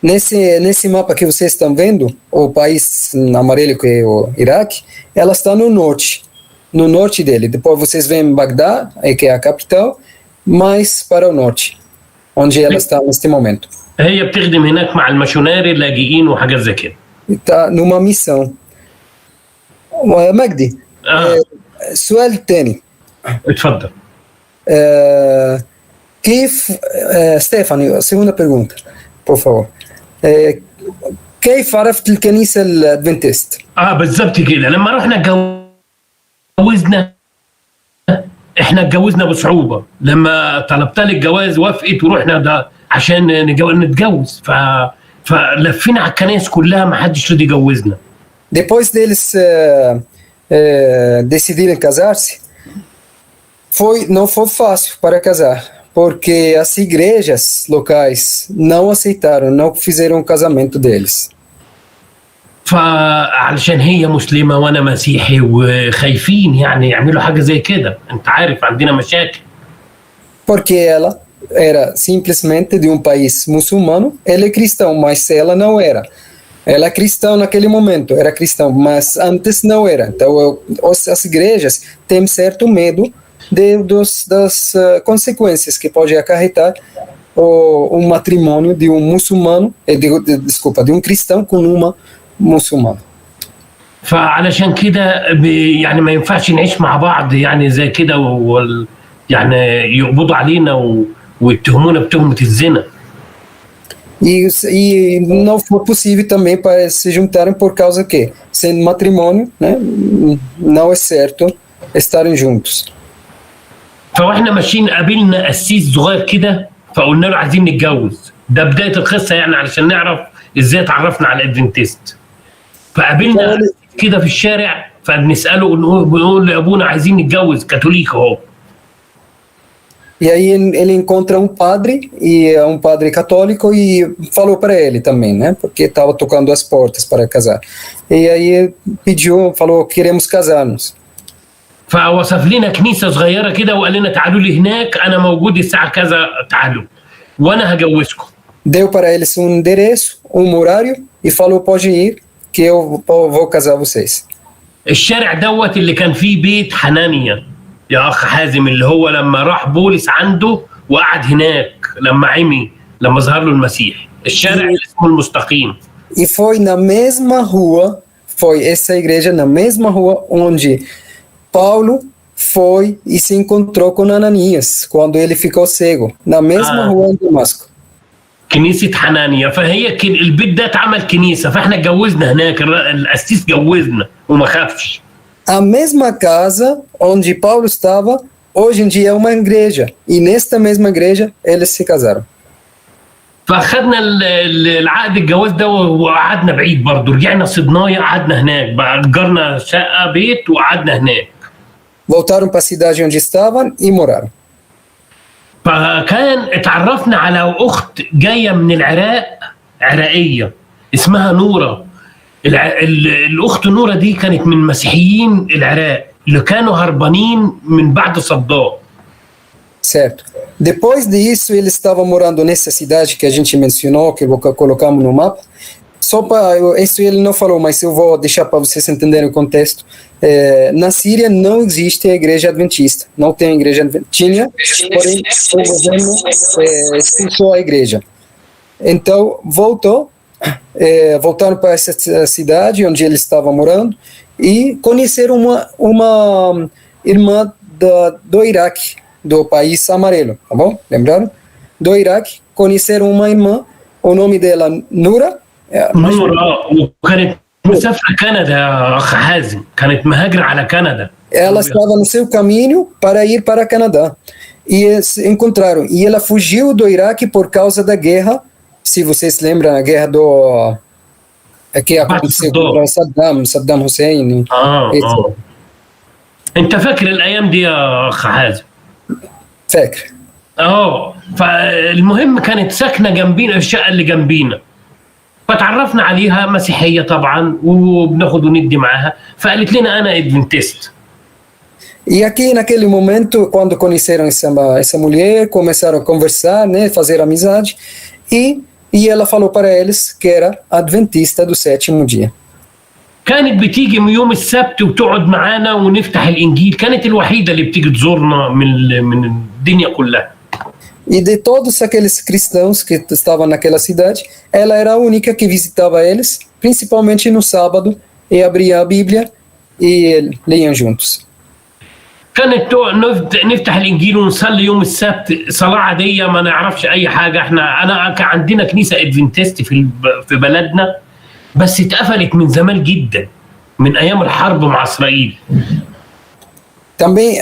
Nesse mapa que vocês estão vendo, o país amarelo que é o Iraque, ela está no norte dele. Depois vocês veem Bagdá, que é a capital, mais para o norte, onde ela está neste momento. هي بتخدم هناك مع المشوناري اللاجئين وحاجات زي كده. Está numa missão. مجدي السؤال الثاني. اتفضل. كيف ستيفاني segunda pergunta por favor. كيف عرفت الكنيسة الأدفنتست؟ بالظبط كده. لما رحنا اتجوزنا، احنا اتجوزنا بصعوبة. لما طلبت لي الجواز وافقت ورحنا ده عشان نتجوز. فلفينا على الكنائس كلها، ما حدش رضي يجوزنا. Depois deles decidirem casar-se, não foi fácil para casar, porque as igrejas locais não aceitaram, não fizeram o casamento deles. فعلشان هي مسلمة وانا مسيحي وخايفين يعني يعملوا حاجة زي كده، انت عارف عندنا مشاكل. Porque ela era simplesmente de um país muçulmano, ele é cristão, mas ela não era. Ela é cristã naquele momento, era cristão, mas antes não era. Então as igrejas têm certo medo das consequências que pode acarretar o matrimônio de um muçulmano, de um cristão com uma muçulmana. فعلشان كده يعني ما ينفعش نعيش مع بعض يعني زي كده يعني يقبضوا علينا ويتهمونا بتهمة الزنا. E não foi possível também para se juntarem por causa que, sem matrimônio, né, não é certo estarem juntos. فاحنا ماشيين قابلنا قسيس صغير كده، فقلنا له عايزين نتجوز. ده بداية القصة يعني علشان نعرف ازاي اتعرفنا على الادفنتست. فقابلنا كده في الشارع، فبنسأله بنقول لأبونا عايزين نتجوز كاثوليك اهو. E aí ele encontra um padre católico e falou para ele também, né? Porque estava tocando as portas para casar. E aí falou, queremos casar-nos. فوصف لنا كنيسة صغيرة كده وقال لنا تعالوا لي هناك، أنا موجود الساعة كذا، تعالوا وأنا هجوزكم. Deu para eles um endereço, um horário e falou, pode ir que eu vou casar vocês. الشارع دوت اللي كان فيه بيت حنانيا يا أخ حازم، اللي هو لما راح بولس عنده وقعد هناك لما ظهر له المسيح. الشارع اللي اسمه المستقيم. E foi na mesma rua, foi essa igreja na mesma rua onde Paulo foi e se encontrou com Ananias quando ele ficou cego, na mesma rua em Damasco. كنيسة حنانيا. فهي البيت ده اتعمل كنيسة، فاحنا اتجوزنا هناك. القسيس جوزنا وما خافش. A mesma casa onde Paulo estava, hoje em dia é uma igreja. E nesta mesma igreja, eles se casaram. فاخدنا العقد الجواز ده وقعدنا بعيد برضه. رجعنا صدنايا، قعدنا هناك بقى، اجرنا شقة بيت وقعدنا هناك. Voltaram para a cidade onde estavam e moraram. فكان اتعرفنا على أخت جاية من العراق، عراقية اسمها نورة. الأخت نورة دي كانت من مسيحيين العراق اللي كانوا هربانين من بعد صدام. Certo. Depois disso, eles estavam morando nessa cidade que a gente mencionou, que colocamos no mapa. Só para isso ele não falou, mas eu vou deixar para vocês entenderem o contexto. Na Síria não existe a igreja adventista, não tem a igreja adventista. Tinha, porém o governo expulsou a igreja. Então voltaram para essa cidade onde eles estavam morando e conheceram uma irmã do Iraque, do país amarelo, tá bom? Lembraram? Do Iraque, conheceram uma irmã, o nome dela Nura. وكانت مسافرة كندا يا أخ حازم، كانت مهاجرة على كندا. Ela estava no seu caminho para ir para Canadá e se encontraram. E ela fugiu do Iraque por causa da guerra, se vocês lembram, a guerra que aconteceu com Saddam Hussein. أنت فاكر الأيام دي يا أخ حازم؟ فاكر. فالمهم كانت ساكنة جنبينا، الشقة اللي جنبينا. فتعرفنا عليها مسيحية طبعا وبناخد وندي معاها، فقالت لنا أنا ادفنتست. E aqui naquele momento, quando conheceram essa mulher, começaram a conversar, né, fazer amizade, e e ela falou para eles que era adventista do sétimo dia. كانت بتيجي من يوم السبت وتقعد معانا ونفتح الإنجيل، كانت الوحيدة اللي بتيجي تزورنا من الدنيا كلها. E de todos aqueles cristãos que estavam naquela cidade, ela era a única que visitava eles, principalmente no sábado, e abria a Bíblia e leiam juntos. كانت نفتح الإنجيل ونصلي يوم السبت صلاة عادية، ما نعرفش أي حاجة. أنا كان عندنا كنيسة أدفنتست في بلدنا، بس اتقفلت من زمان جدا، من أيام الحرب مع إسرائيل. Também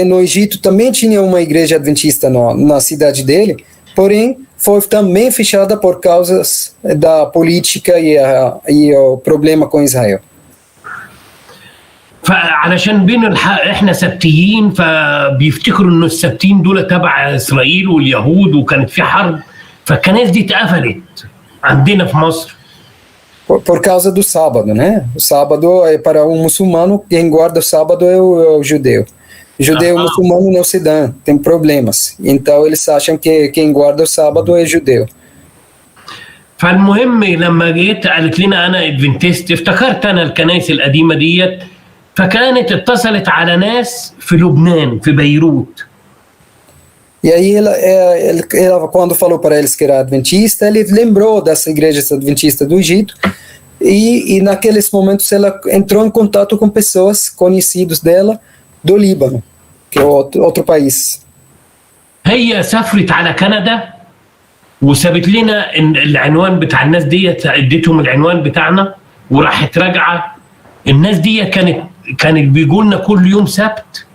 no Egito também tinha uma igreja adventista na cidade dele, porém foi também fechada por causa da política e o problema com Israel. فعلشان احنا سبتيين، فبيفتكروا انه السبتيين دول تبع اسرائيل واليهود وكانت في حرب، فالكنائس دي اتقفلت عندنا في مصر. Por causa do sábado, né? O sábado é para um muçulmano, quem guarda o sábado é o judeu. Judeu e muçulmano não se dão, tem problemas. Então eles acham que quem guarda o sábado é judeu. فالمهم لما جيت قالت لنا انا ادفنتست، افتكرت انا الكنائس القديمه ديت، فكانت اتصلت على ناس في لبنان في بيروت. E aí ela, quando falou para eles que era adventista, ele lembrou das igrejas adventistas do Egito, e naqueles momentos ela entrou em contato com pessoas conhecidas dela do Líbano, que é outro país. هي سافرت على كندا وسابت لنا العنوان بتاع الناس ديت، اديتهم العنوان بتاعنا وراحت راجعه. الناس دي كانت بيجوا لنا كل يوم سبت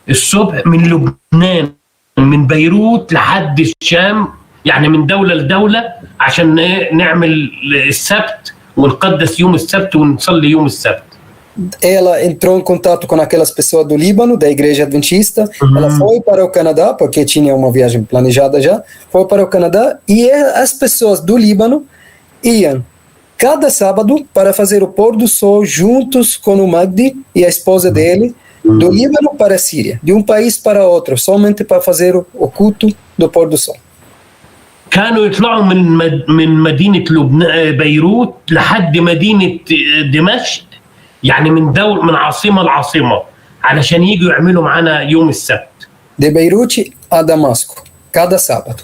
الصبح من لبنان، من بيروت لحد الشام، يعني من دولة لدولة، عشان نعمل السبت ونقدس يوم السبت ونصلي يوم السبت. Ela entrou em contato com aquelas pessoas do Líbano, da igreja adventista. Ela foi para o Canadá, porque tinha uma viagem planejada já. Foi para o Canadá e as pessoas do Líbano iam cada sábado para fazer o pôr do sol juntos com o Magdi e a esposa dele, do Líbano para a Síria, de um país para outro, somente para fazer o culto do pôr do sol. كانوا يطلعوا من مدينة بيروت لحد مدينة دمشق، يعني من عاصمة لعاصمة، علشان يجوا يعملوا معنا يوم السبت. De Beirute a Damasco, cada sábado.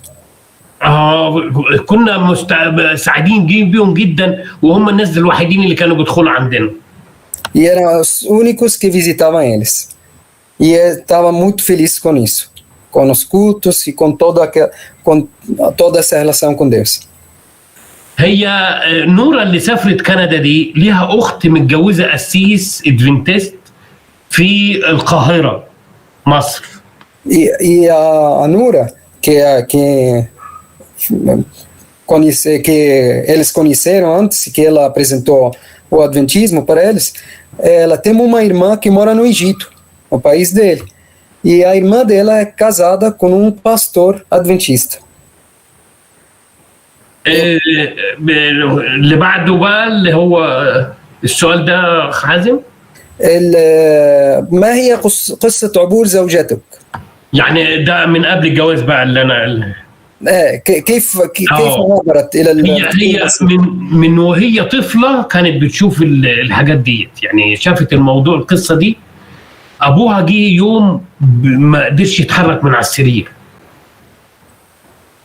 كنا سعيدين بيهم جدا، وهم الناس الوحيدين اللي كانوا بيدخلوا عندنا. E eram os únicos que visitavam eles. E eu estava muito feliz com isso, com os cultos e com toda essa relação com Deus. هي نورة اللي سافرت كندا دي ليها أخت متجوزة قسيس ادفنتست في القاهرة مصر. E a Nura, que eles conheceram antes, que ela apresentou o adventismo para eles, ela tem uma irmã que mora no Egito, no país dele. E a irmã dela é casada com um pastor adventista. اللي بعده بقى اللي هو السؤال ده حازم، ما هي قصة عبور زوجتك؟ يعني ده من قبل الجواز بقى اللي انا كيف عبرت الى هي من وهي طفله كانت بتشوف الحاجات ديت، يعني شافت الموضوع القصه دي. ابوها جه يوم ما قدرش يتحرك من على السرير.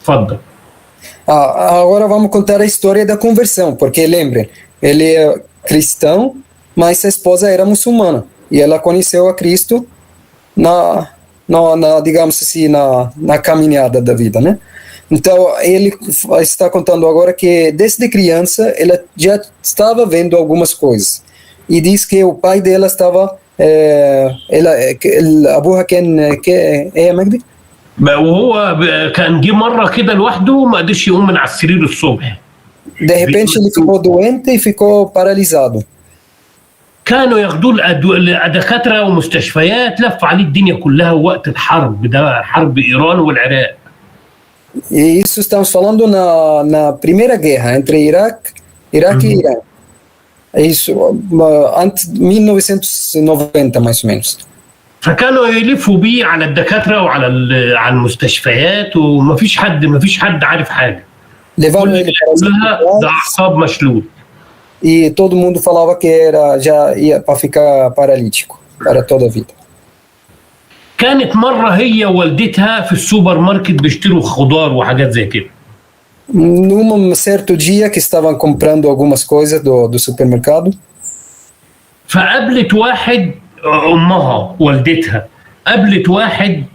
اتفضل. Agora vamos contar a história da conversão, porque lembrem, ele é cristão, mas a esposa era muçulmana e ela conheceu a Cristo digamos assim, na caminhada da vida, né? Então, ele está contando agora que desde criança ela já estava vendo algumas coisas e diz que o pai dela estava أبوها كان إيه يا مجدي؟ وهو كان جه مرة كده لوحده ما قدرش يقوم من على السرير الصبح. De repente ele ficou doente e ficou paralisado. كانوا ياخدوه لدكاترة ومستشفيات، لف عليه الدنيا كلها وقت الحرب ده، حرب إيران والعراق. E isso estamos falando na primeira guerra entre Iraque e Irã. Isso antes 1990 mais ou menos. فكانوا يلفوا بيه على الدكاترة وعلى المستشفيات، ومفيش حد عارف حاجة. Levaram ele para o hospital ده اعصاب مشلول. e todo mundo falava que já ia para ficar paralítico para toda a vida. كانت مرة هي ووالدتها في السوبر ماركت بيشتروا خضار وحاجات زي كده. Num certo dia que estavam comprando algumas coisas do supermercado, فقابلت واحد، امها والدتها قابلت واحد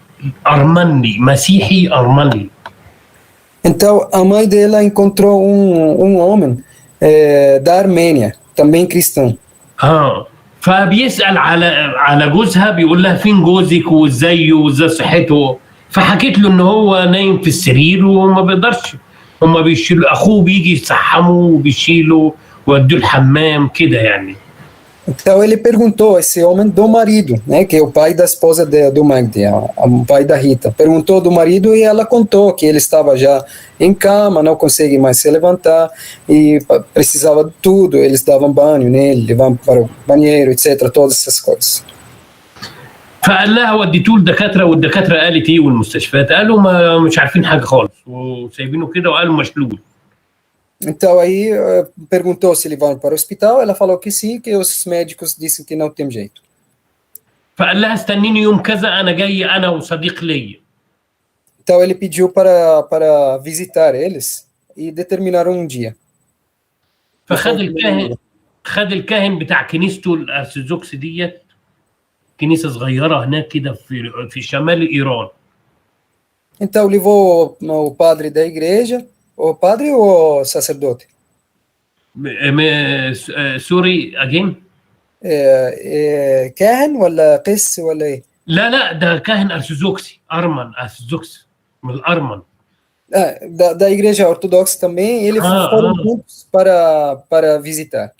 ارمني مسيحي ارمني. então a mãe dela encontrou um homem da Armênia, também cristão. فبيسأل على جوزها، بيقول لها فين جوزك وازاي صحته. فحكيت له ان هو نايم في السرير وما بيقدرش، هما بيشيلوا اخوه، بيجي يصحمه وبيشيله ويودوه الحمام كده يعني. Então ele perguntou a esse homem do marido, né, que é o pai da esposa do Magdi, o pai da Rita. Perguntou do marido e ela contou que ele estava já em cama, não consegue mais se levantar e precisava de tudo. Eles davam banho nele, levavam para o banheiro, etc. Todas essas coisas. فقال لها وديتوه لدكاتره، والدكاتره قالت ايه والمستشفيات قالوا ما مش عارفين حاجه خالص وسايبينه كده وقالوا مشلول. Então aí perguntou se levaram para o hospital, ela falou que sim, que os médicos disseram que não tem jeito. فقال لها استنيني يوم كذا انا جاي انا وصديق لي. Então ele pediu para visitar eles e determinaram um dia. فخد الكاهن، خد الكاهن بتاع كنيسته الارثوذكس ديت، كنيسه صغيره هناك كده في شمال ايران. Então levou o padre da igreja, o padre ou o sacerdote? سوري اجين. كاهن ولا قس ولا ايه؟ لا ده كاهن ارثوذكسي، ارمن ارثوذكس من الارمن. Da igreja ortodoxa também, eles foram juntos para visitar.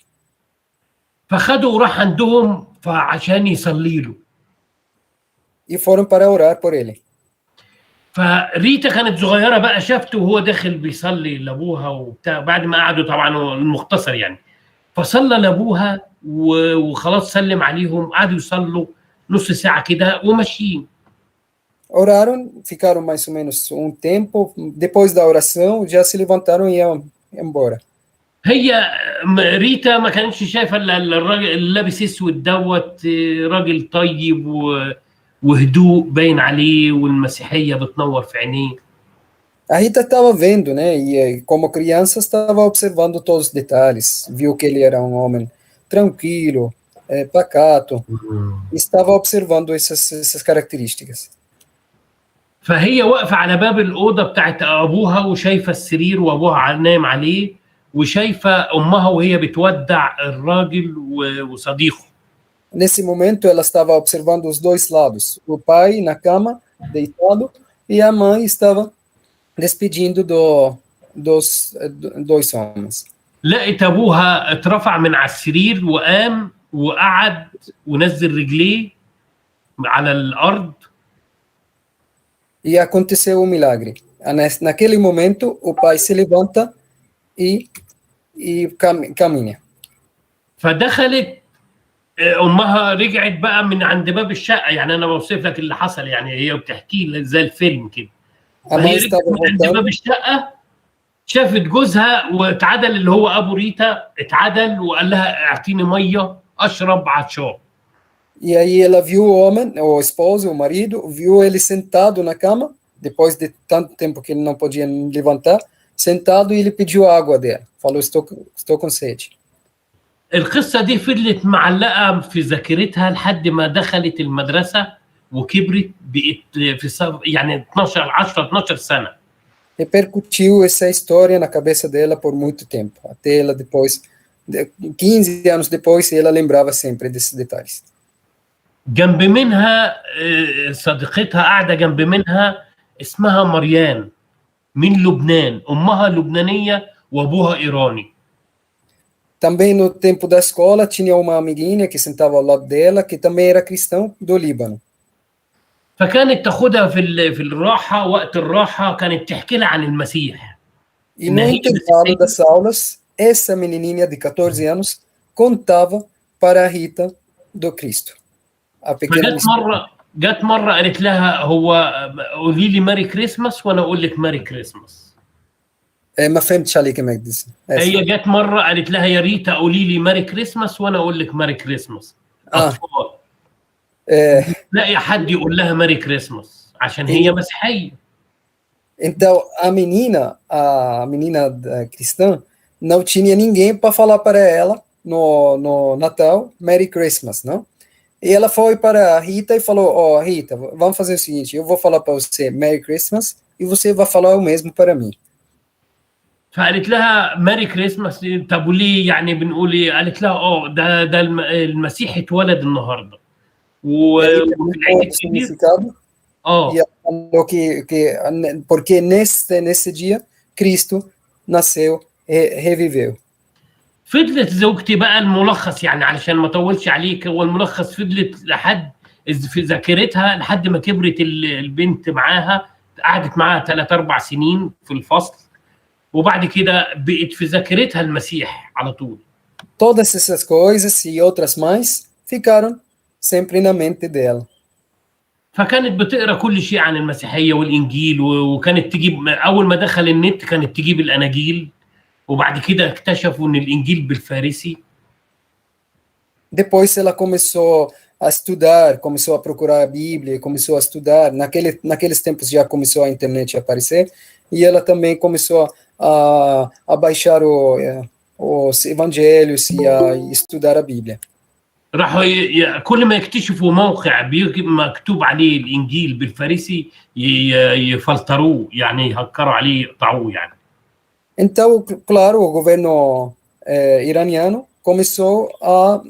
فخدوا وراح عندهم فعشان يصلي له. E foram para orar por ele. فريتا كانت صغيره بقى، شافته وهو داخل بيصلي لابوها وبتاع، بعد ما قعدوا طبعا المختصر يعني، فصلى لابوها وخلاص سلم عليهم، قعدوا يصلوا نص ساعه كده وماشيين. Oraram, ficaram mais ou menos um tempo, depois da oração já se levantaram e iam embora. هي ريتا ما كانتش شايفه الراجل اللي لابس اسود دوت راجل طيب وهدوء باين عليه، والمسيحيه بتنور في عينيه. A Rita estava vendo, né, e como criança estava observando todos os detalhes, viu que ele era um homem tranquilo, pacato, estava observando essas características. فهي واقفه على باب الاوضه بتاعت ابوها وشايفه السرير وابوها نايم عليه، وشايفه امها وهي بتودع الراجل وصديقه. Nesse momento ela estava observando os dois lados, o pai na cama deitado e a mãe estava despedindo dos dois homens. لقيت ابوها اترفع من على السرير وقام وقعد ونزل رجليه على الارض. E aconteceu um milagre. Naquele momento o pai se levanta e caminha. فدخلت امها، رجعت بقى من عند باب الشقه، يعني انا بوصف لك اللي حصل، يعني هي بتحكي زي الفيلم كده. فهي رجعت من عند باب الشقه، شافت جوزها واتعدل، اللي هو ابو ريتا اتعدل وقال لها اعطيني ميه اشرب عطشان. E aí ela viu o homem, o esposo, o marido, viu ele sentado na cama, depois de tanto tempo que ele não podia levantar, sentado, e ele pediu água dela. Falou, estou com sede. القصة دي فضلت معلقة في ذاكرتها لحد ما دخلت المدرسة وكبرت، بقت في يعني 12 سنة. Repercutiu essa história na cabeça dela por muito tempo, até ela depois, 15 anos depois, ela lembrava sempre desses detalhes. جنب منها صديقتها قاعدة جنب منها اسمها مريان من لبنان، أمها لبنانية وأبوها إيراني. Também no tempo da escola tinha uma amiguinha que sentava ao lado dela, que também era cristão do Líbano. فكانت تاخدها في الراحة، وقت الراحة كانت تحكي لها عن المسيح. E no intervalo das aulas, essa menininha de 14 anos contava para a Rita do Cristo. جت مرة قالت لها هو قولي لي ماري كريسماس وانا اقول لك ماري كريسماس. ما فهمتش عليك يا مجدي. هي جت مره قالت لها يا ريتا قولي لي ماري كريسماس وانا اقول لك ماري كريسماس. اطفال تلاقي حد يقول لها ماري كريسماس عشان هي مسيحيه. Então, a menina cristã, não tinha ninguém para falar para ela no Natal, Merry Christmas, não? E ela foi para a Rita e falou, ó, Rita, vamos fazer o seguinte, eu vou falar para você Merry Christmas e você vai falar o mesmo para mim. فقالت لها ماري كريسماس. طب وليه يعني بنقول ايه؟ قالت لها ده المسيح اتولد النهارده وفي العيد الكبير. E ela falou que porque nesse dia Cristo nasceu, reviveu. فضلت زوجتي بقى الملخص يعني علشان ما اطولش عليك، هو الملخص فضلت لحد في ذاكرتها لحد ما كبرت البنت معاها، قعدت معاها 3-4 سنين في الفصل، وبعد كده بقت في ذاكرتها المسيح على طول. Todas essas coisas e outras mais ficaram sempre na mente dela. فكانت بتقرا كل شيء عن المسيحيه والانجيل، وكانت تجيب اول ما دخل النت كانت تجيب الاناجيل، وبعد كده اكتشفوا ان الانجيل بالفارسي. Depois ela começou a estudar, começou a procurar a Bíblia, começou a estudar. Naqueles tempos já começou a internet a aparecer, e ela também começou a baixar os evangelhos e a estudar a Bíblia. راحوا كل ما يكتشفوا موقع مكتوب عليه الانجيل بالفارسي يفلتروه، يعني يهكروا عليه يقطعوه يعني. Então, claro, o governo iraniano começou a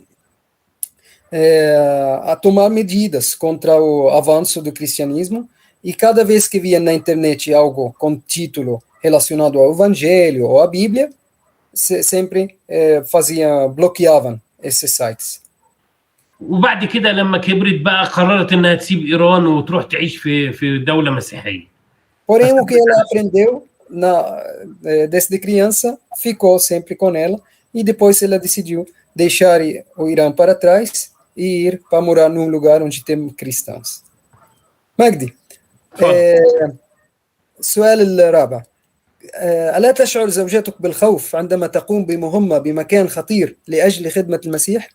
tomar medidas contra o avanço do cristianismo, e cada vez que via na internet algo com título relacionado ao Evangelho ou à Bíblia, sempre bloqueavam esses sites. وبعد كده لما كبرت بقى قررت انها تسيب ايران وتروح تعيش في دوله مسيحيه. Porém, o que ela aprendeu desde criança ficou sempre com ela, e depois ela decidiu deixar o Irã para trás e ir para morar num lugar onde tem cristãos. مجدي، السؤال الرابع: ألا تشعر زوجتك بالخوف عندما تقوم بمهمة بمكان خطير لأجل خدمة المسيح؟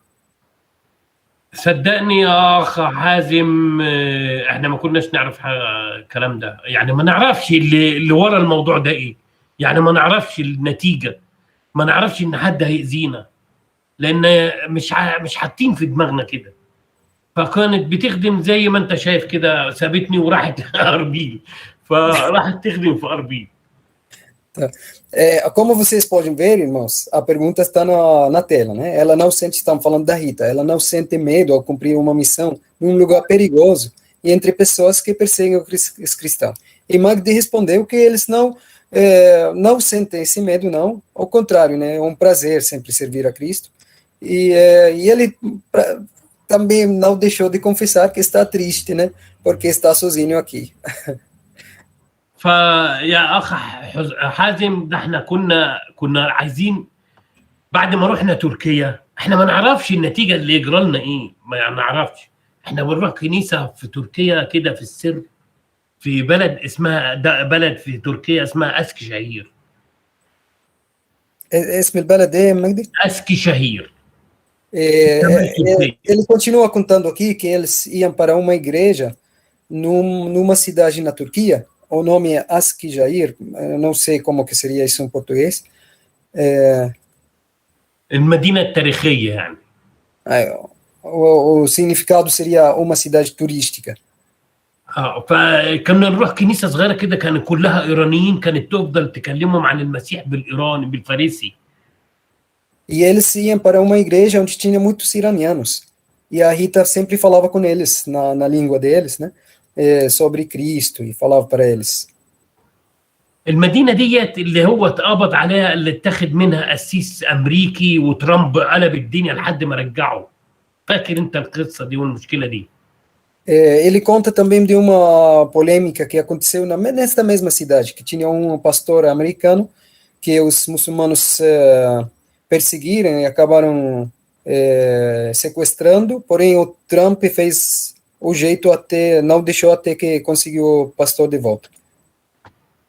صدقني يا اخ حازم، احنا ما كناش نعرف الكلام ده، يعني ما نعرفش اللي ورا الموضوع ده ايه، يعني ما نعرفش النتيجه، ما نعرفش ان حد هيأذينا، لان مش حاطين في دماغنا كده. فكانت بتخدم زي ما انت شايف كده، سابتني وراحت اربيل، فراحت تخدم في اربيل. Como vocês podem ver, irmãos, a pergunta está na tela, né? Ela não sente, estamos falando da Rita, ela não sente medo ao cumprir uma missão num lugar perigoso e entre pessoas que perseguem os cristãos. E Magdi respondeu que eles não sentem esse medo, não, ao contrário, né? É um prazer sempre servir a Cristo. E ele também não deixou de confessar que está triste, né? Porque está sozinho aqui. فيا اخ حازم، ده احنا كنا عايزين بعد ما رحنا تركيا، احنا ما نعرفش النتيجه اللي يجرى لنا ايه، ما نعرفش. احنا بنروح كنيسه في تركيا كده في السر، في بلد اسمها بلد في تركيا اسمها اسكشهير. اسم البلد ايه يا مجدي؟ اسكشهير. Ele continua contando aqui que eles iam para uma igreja numa cidade na Turquia. O nome é Askjair, não sei como que seria isso em português. المدينة التاريخية يعني. O significado seria uma cidade turística. فكنا نروح كنيسة صغيرة كده كانت كلها إيرانيين، كانت تفضل تكلمهم عن المسيح بالإيراني بالفارسي. E eles iam para uma igreja onde tinha muitos iranianos. E a Rita sempre falava com eles na língua deles, né? sobre Cristo e falava para eles. المدينة ديت اللي هو اتقبض عليها، اللي اتخذ منها قسيس أمريكي وترامب قلب الدنيا لحد ما رجعه. فاكر انت القصة دي والمشكلة دي؟ Ele conta também de uma polêmica que aconteceu nesta mesma cidade, que tinha um pastor americano que os muçulmanos perseguiram e acabaram sequestrando, porém o Trump fez o jeito até, não deixou até que conseguiu o pastor de volta.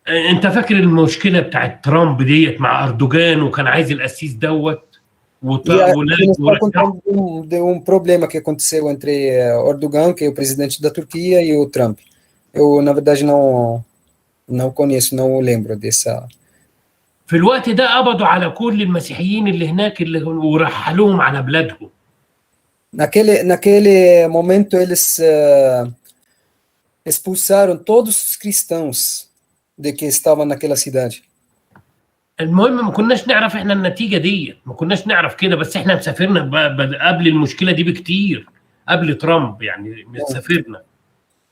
انت فاكر المشكله بتاعت ترامب ديت مع اردوغان وكان عايز القسيس دوت Ele não está contando de problema que aconteceu entre Erdogan, que é o presidente da Turquia, e o Trump. Eu, na verdade, não conheço, não lembro dessa. في الوقت ده قبضوا على كل المسيحيين اللي هناك ورحلوهم على بلادهم. Naquele momento, eles expulsaram todos os cristãos de que estavam naquela cidade. المهم ما كناش نعرف احنا النتيجه دي، ما كناش نعرف كده، بس احنا مسافرنا قبل المشكله دي بكتير، قبل ترامب يعني مسافرنا.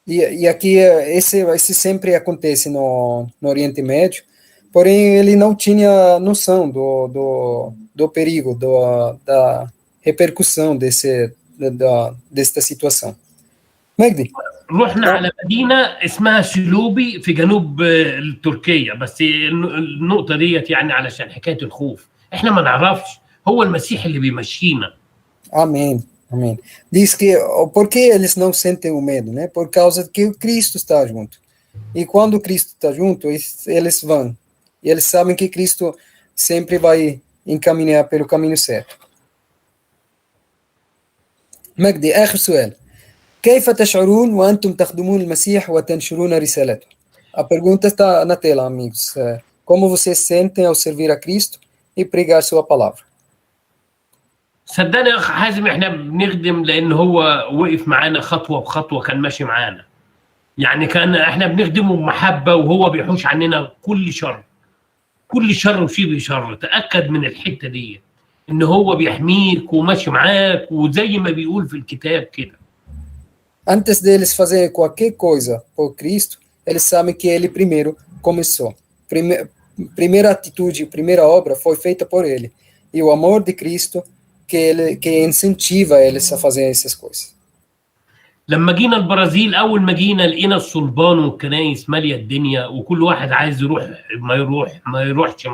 E aqui esse sempre acontece no Oriente Médio, porém ele não tinha noção do perigo, da repercussão desta situação. مجدي. رحنا على مدينه اسمها شلوبي في جنوب تركيا، بس النقطه ديت يعني علشان حكايه الخوف، احنا ما نعرفش، هو المسيح اللي بيمشينا. Amém, amém. Diz que por que eles não sentem o medo, né? Por causa que o Cristo está junto. E quando Cristo está junto, eles vão. E eles sabem que Cristo sempre vai encaminhar pelo caminho certo. مجدي آخر سؤال. كيف تشعرون وأنتم تخدمون المسيح وتنشرون رسالته؟ A pergunta está na tela, amigos. Como vocês sentem ao servir a Cristo e pregar sua palavra? صدقني يا اخ حازم احنا بنخدم لان هو وقف معانا خطوه بخطوه، كان ماشي معانا. يعني كان احنا بنخدمه بمحبه وهو بيحوش عننا كل شر. كل شر وشبه شر، تاكد من الحته دي ان هو بيحميك وماشي معاك وزي ما بيقول في الكتاب كده. Antes deles fazerem qualquer coisa por Cristo, eles sabem que ele primeiro começou. Primeira atitude, primeira obra foi feita por ele. E o amor de Cristo que incentiva eles a fazer essas coisas. لما جينا البرازيل اول ما جينا لقينا الصلبان والكنايس ماليه الدنيا، وكل واحد عايز يروح ما يروحش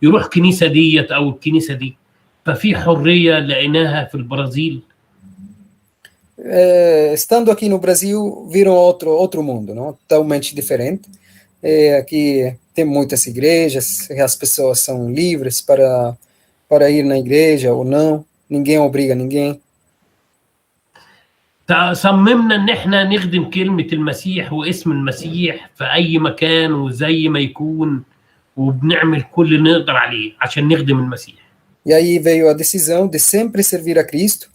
يروح كنيسه ديت او الكنيسه دي، ففي حريه لقيناها في البرازيل. Estando aqui no Brasil, viram outro mundo, não? Totalmente diferente. Aqui tem muitas igrejas, as pessoas são livres para ir na igreja ou não, ninguém obriga ninguém. صممنا ان احنا نخدم كلمه المسيح واسم المسيح في اي مكان وزي ما يكون، وبنعمل كل اللي نقدر عليه عشان نخدم المسيح. E aí veio a decisão de sempre servir a Cristo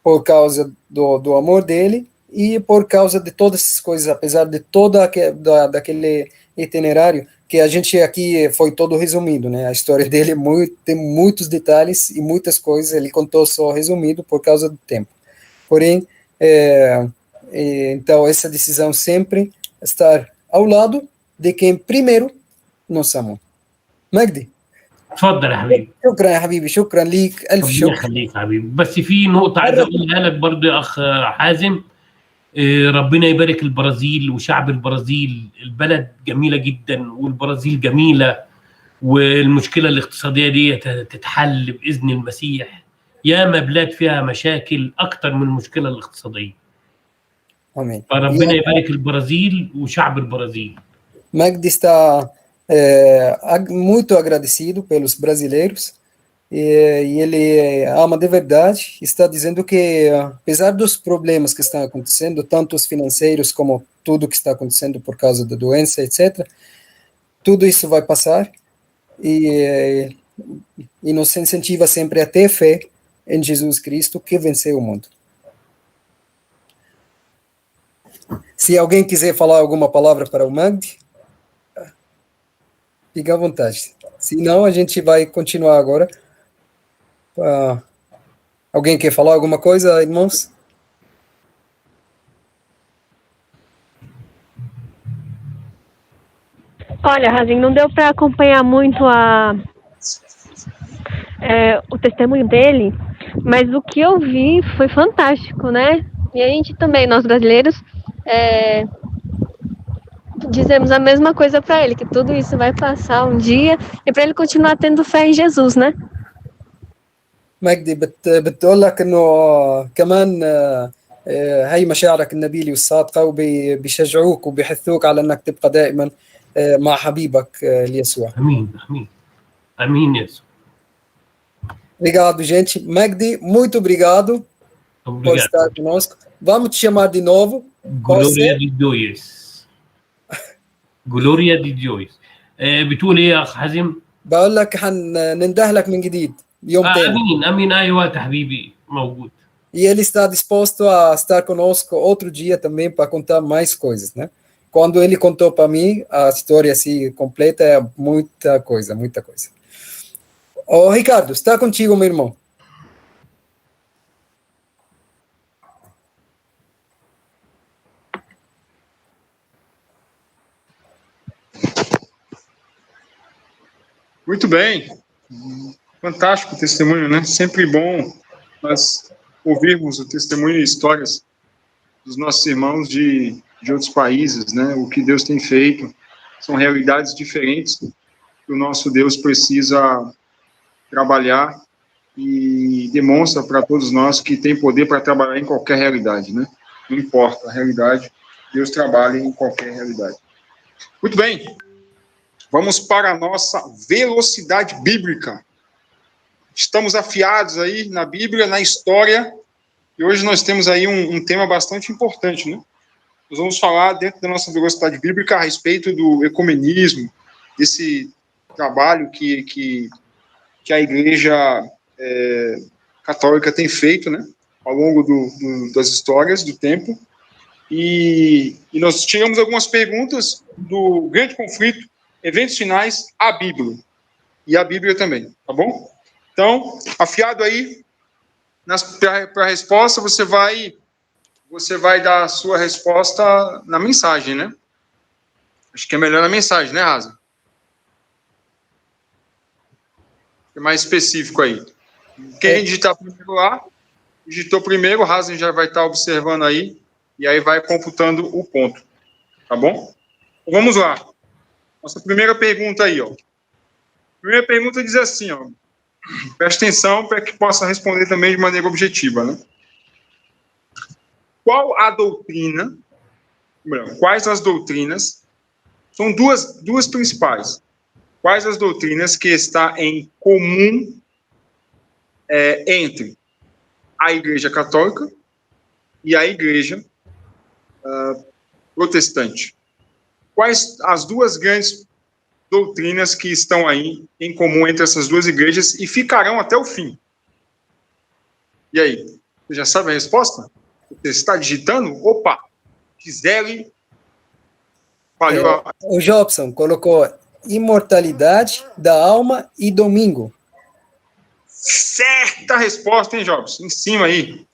por causa do amor dele e por causa de todas essas coisas, apesar de daquele itinerário que a gente aqui foi todo resumido, né? A história dele tem muitos detalhes e muitas coisas, ele contou só resumido por causa do tempo. Porém, então essa decisão sempre estar ao lado de quem primeiro nos amou. مجدي. اتفضل يا حبيبي. شكرا يا حبيبي، شكرا ليك، الف شكر. يخليك يا حبيبي. بس في نقطه عايز اقولها لك برضه يا اخ حازم، ربنا يبارك البرازيل وشعب البرازيل، البلد جميله جدا والبرازيل جميله، والمشكله الاقتصاديه دي تتحل باذن المسيح. ياما بلاد فيها مشاكل اكتر من المشكله الاقتصاديه. امين. فربنا يبارك البرازيل وشعب البرازيل. Magdi está muito agradecido pelos brasileiros e ele ama de verdade. Está dizendo que, apesar dos problemas que estão acontecendo, tanto os financeiros como tudo que está acontecendo por causa da doença, etc., tudo isso vai passar e nos incentiva sempre a ter fé em Jesus Cristo que venceu o mundo. Se alguém quiser falar alguma palavra para o Magdi, fica à vontade. Se não, a gente vai continuar agora. Alguém quer falar alguma coisa, irmãos? Olha, Razin, não deu para acompanhar muito o testemunho dele, mas o que eu vi foi fantástico, né? E a gente também, nós brasileiros, dizemos a mesma coisa para ele, que tudo isso vai passar um dia, e para ele continuar tendo fé em Jesus, né? مجدي بتقول لك انه كمان هي مشاعرك النبيلة والصادقة وبيشجعوك وبيحثوك على انك تبقى دائما مع حبيبك يسوع. امين امين امين يسوع. Obrigado, gente. Magdi, muito obrigado por estar conosco. Vamos te chamar de novo. Glória de Deus. Glória de Deus. بتقول ايه يا اخ حازم؟ بقول لك هننده لك من جديد يوم تاني. امين امين. اي وقت حبيبي موجود. E ele está disposto a estar conosco outro dia também para contar mais coisas, né? Quando ele contou para mim a história assim completa, é muita coisa, muita coisa. Ô, Ricardo, está contigo, meu irmão. Muito bem. Fantástico o testemunho, né? Sempre bom nós ouvirmos o testemunho e histórias dos nossos irmãos de outros países, né? O que Deus tem feito. São realidades diferentes que o nosso Deus precisa trabalhar e demonstra para todos nós que tem poder para trabalhar em qualquer realidade, né? Não importa a realidade, Deus trabalha em qualquer realidade. Muito bem. Vamos para a nossa velocidade bíblica. Estamos afiados aí na Bíblia, na história, e hoje nós temos aí um tema bastante importante, né? Nós vamos falar, dentro da nossa velocidade bíblica, a respeito do ecumenismo, desse trabalho que a Igreja Católica tem feito, né? Ao longo das histórias, do tempo. E nós tiramos algumas perguntas do grande conflito, eventos finais, a Bíblia. E a Bíblia também, tá bom? Então, afiado aí, para a resposta, você vai dar a sua resposta na mensagem, né? Acho que é melhor na mensagem, né, Rasa? É mais específico aí. Quem digitar primeiro lá, digitou primeiro, o Rasa já vai estar observando aí, e aí vai computando o ponto, tá bom? Então, vamos lá. Nossa primeira pergunta aí, ó. A primeira pergunta diz assim, ó. Preste atenção para que possa responder também de maneira objetiva, né? Quais as doutrinas, são duas principais, quais as doutrinas que está em comum entre a Igreja Católica e a Igreja Protestante? Quais as duas grandes doutrinas que estão aí em comum entre essas duas igrejas e ficarão até o fim? E aí, você já sabe a resposta? Você está digitando? Opa! Gisele falhou. O Jobson colocou imortalidade da alma e domingo. Certa resposta, hein, Jobson? Em cima aí.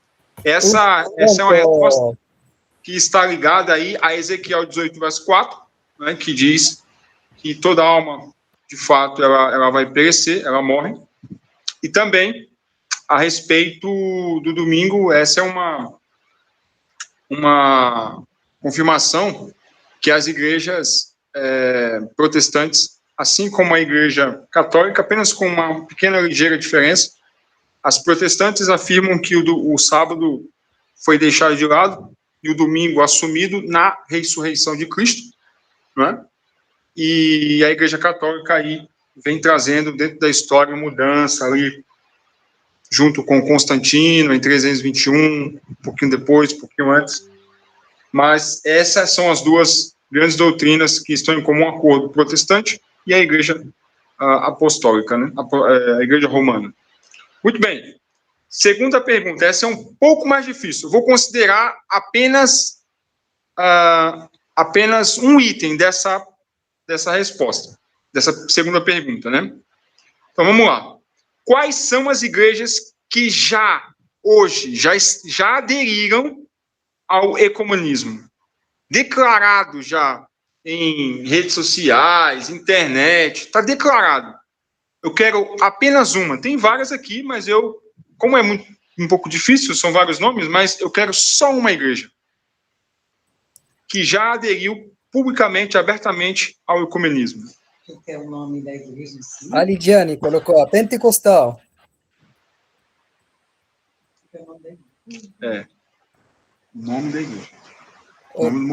Essa é uma resposta que está ligada aí a Ezequiel 18, verso 4, né, que diz que toda alma, de fato, ela vai perecer, ela morre. E também, a respeito do domingo, essa é uma confirmação que as igrejas protestantes, assim como a Igreja Católica, apenas com uma pequena ligeira diferença, as protestantes afirmam que o sábado foi deixado de lado e o domingo assumido na ressurreição de Cristo, né? E a Igreja Católica aí vem trazendo dentro da história mudança ali, junto com Constantino, em 321, um pouquinho depois, um pouquinho antes. Mas essas são as duas grandes doutrinas que estão em comum acordo, protestante e a Igreja Apostólica, né? A Igreja Romana. Muito bem. Segunda pergunta, essa é um pouco mais difícil. Eu vou considerar apenas um item dessa resposta, dessa segunda pergunta, né? Então, vamos lá. Quais são as igrejas que hoje já aderiram ao ecumenismo? Declarado já em redes sociais, internet, está declarado. Eu quero apenas uma. Tem várias aqui, mas como é um pouco difícil, são vários nomes, mas eu quero só uma igreja que já aderiu publicamente, abertamente ao ecumenismo. Você quer o nome da igreja? A Lidiane colocou a Pentecostal. O nome da igreja.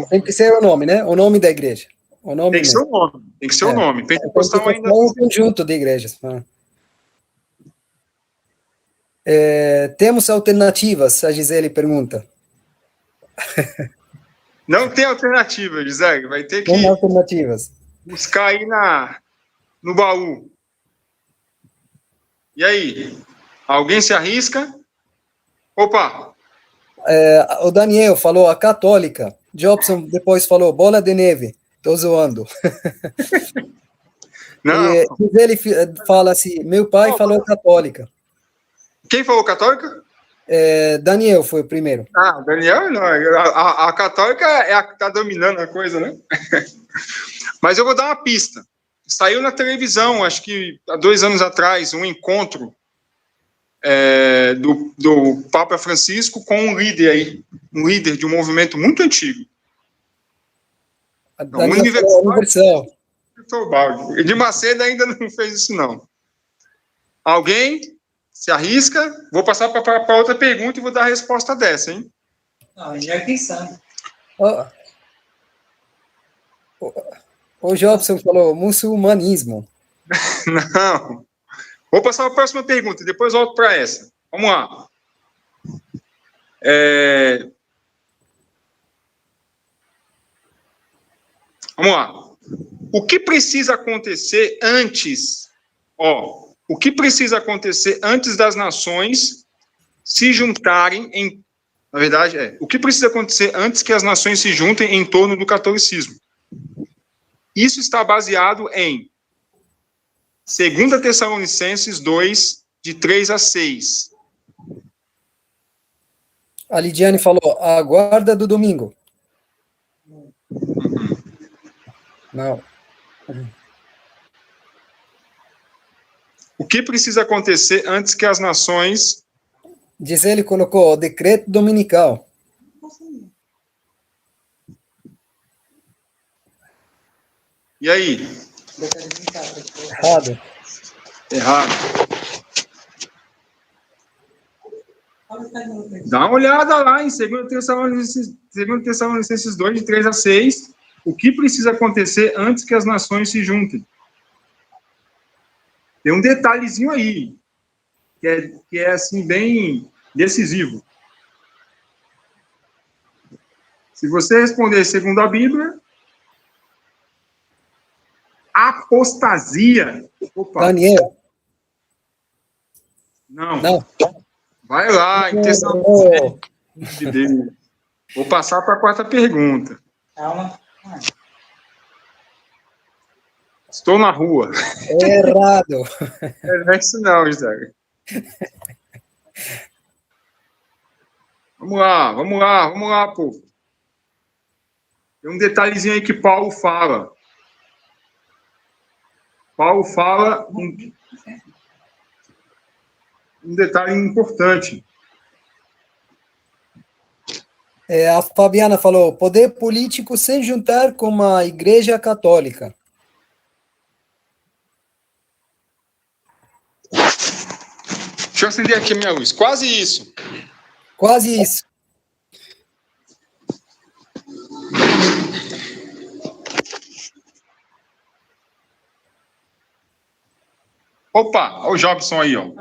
Tem que ser o nome, né? O nome da igreja. O nome Tem que ser mesmo. o nome. Tem que ser o nome. Pentecostal ainda. É um conjunto de igrejas. Temos alternativas? A Gisele pergunta. Não tem alternativa, Gisele. Vai ter que Tem alternativas. buscar aí no baú. E aí? Alguém se arrisca? Opa! O Daniel falou a católica. Jobson depois falou bola de neve. Tô zoando. Não. E ele fala assim, meu pai falou católica. Quem falou católica? Daniel foi o primeiro. Ah, Daniel, não. A católica é a que está dominando a coisa, né? Mas eu vou dar uma pista. Saiu na televisão, acho que há 2 anos atrás, um encontro do Papa Francisco com um líder aí, um líder de um movimento muito antigo. Universal. Edir Macedo ainda não fez isso, não. Alguém se arrisca? Vou passar para outra pergunta e vou dar a resposta dessa, hein? Não, já pensando. O Jobson falou muçulmanismo. Não. Vou passar para a próxima pergunta, depois volto para essa. Vamos lá. Vamos lá. O que precisa acontecer antes? O que precisa acontecer antes das nações se juntarem na verdade, o que precisa acontecer antes que as nações se juntem em torno do catolicismo? Isso está baseado em 2 Tessalonicenses 2, de 3 a 6. A Lidiane falou, a guarda do domingo. Não. O que precisa acontecer antes que as nações... Gisele colocou o decreto dominical. E aí? Errado. Dá uma olhada lá em 2 Tessalonicenses 2, de 3 a 6. O que precisa acontecer antes que as nações se juntem? Tem um detalhezinho aí, que é assim, bem decisivo. Se você responder segundo a Bíblia, apostasia. Opa. Daniel. Não. Vai lá, em Tessalonicenses. Vou passar para a quarta pergunta. Calma. Estou na rua. Errado. Não é isso não, José. Vamos lá, povo. Tem um detalhezinho aí que Paulo fala. Paulo fala um detalhe importante. A Fabiana falou, poder político se juntar com a Igreja Católica. Deixa eu acender aqui a minha luz. Quase isso. Quase isso. Opa, olha o Jobson aí, ó.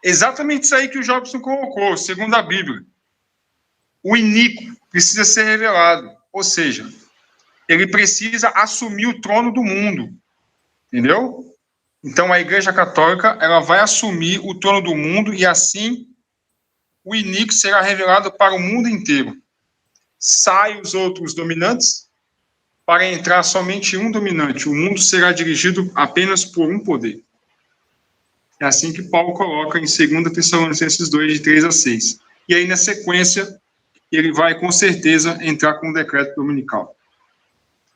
Exatamente isso aí que o Jobson colocou, segundo a Bíblia. O iníquo precisa ser revelado. Ou seja, ele precisa assumir o trono do mundo. Entendeu? Então, a Igreja Católica, ela vai assumir o trono do mundo e, assim, o iníquo será revelado para o mundo inteiro. Sai os outros dominantes para entrar somente um dominante. O mundo será dirigido apenas por um poder. É assim que Paulo coloca em 2 Tessalonicenses 2, de 3 a 6. E aí, na sequência, ele vai, com certeza, entrar com o decreto dominical.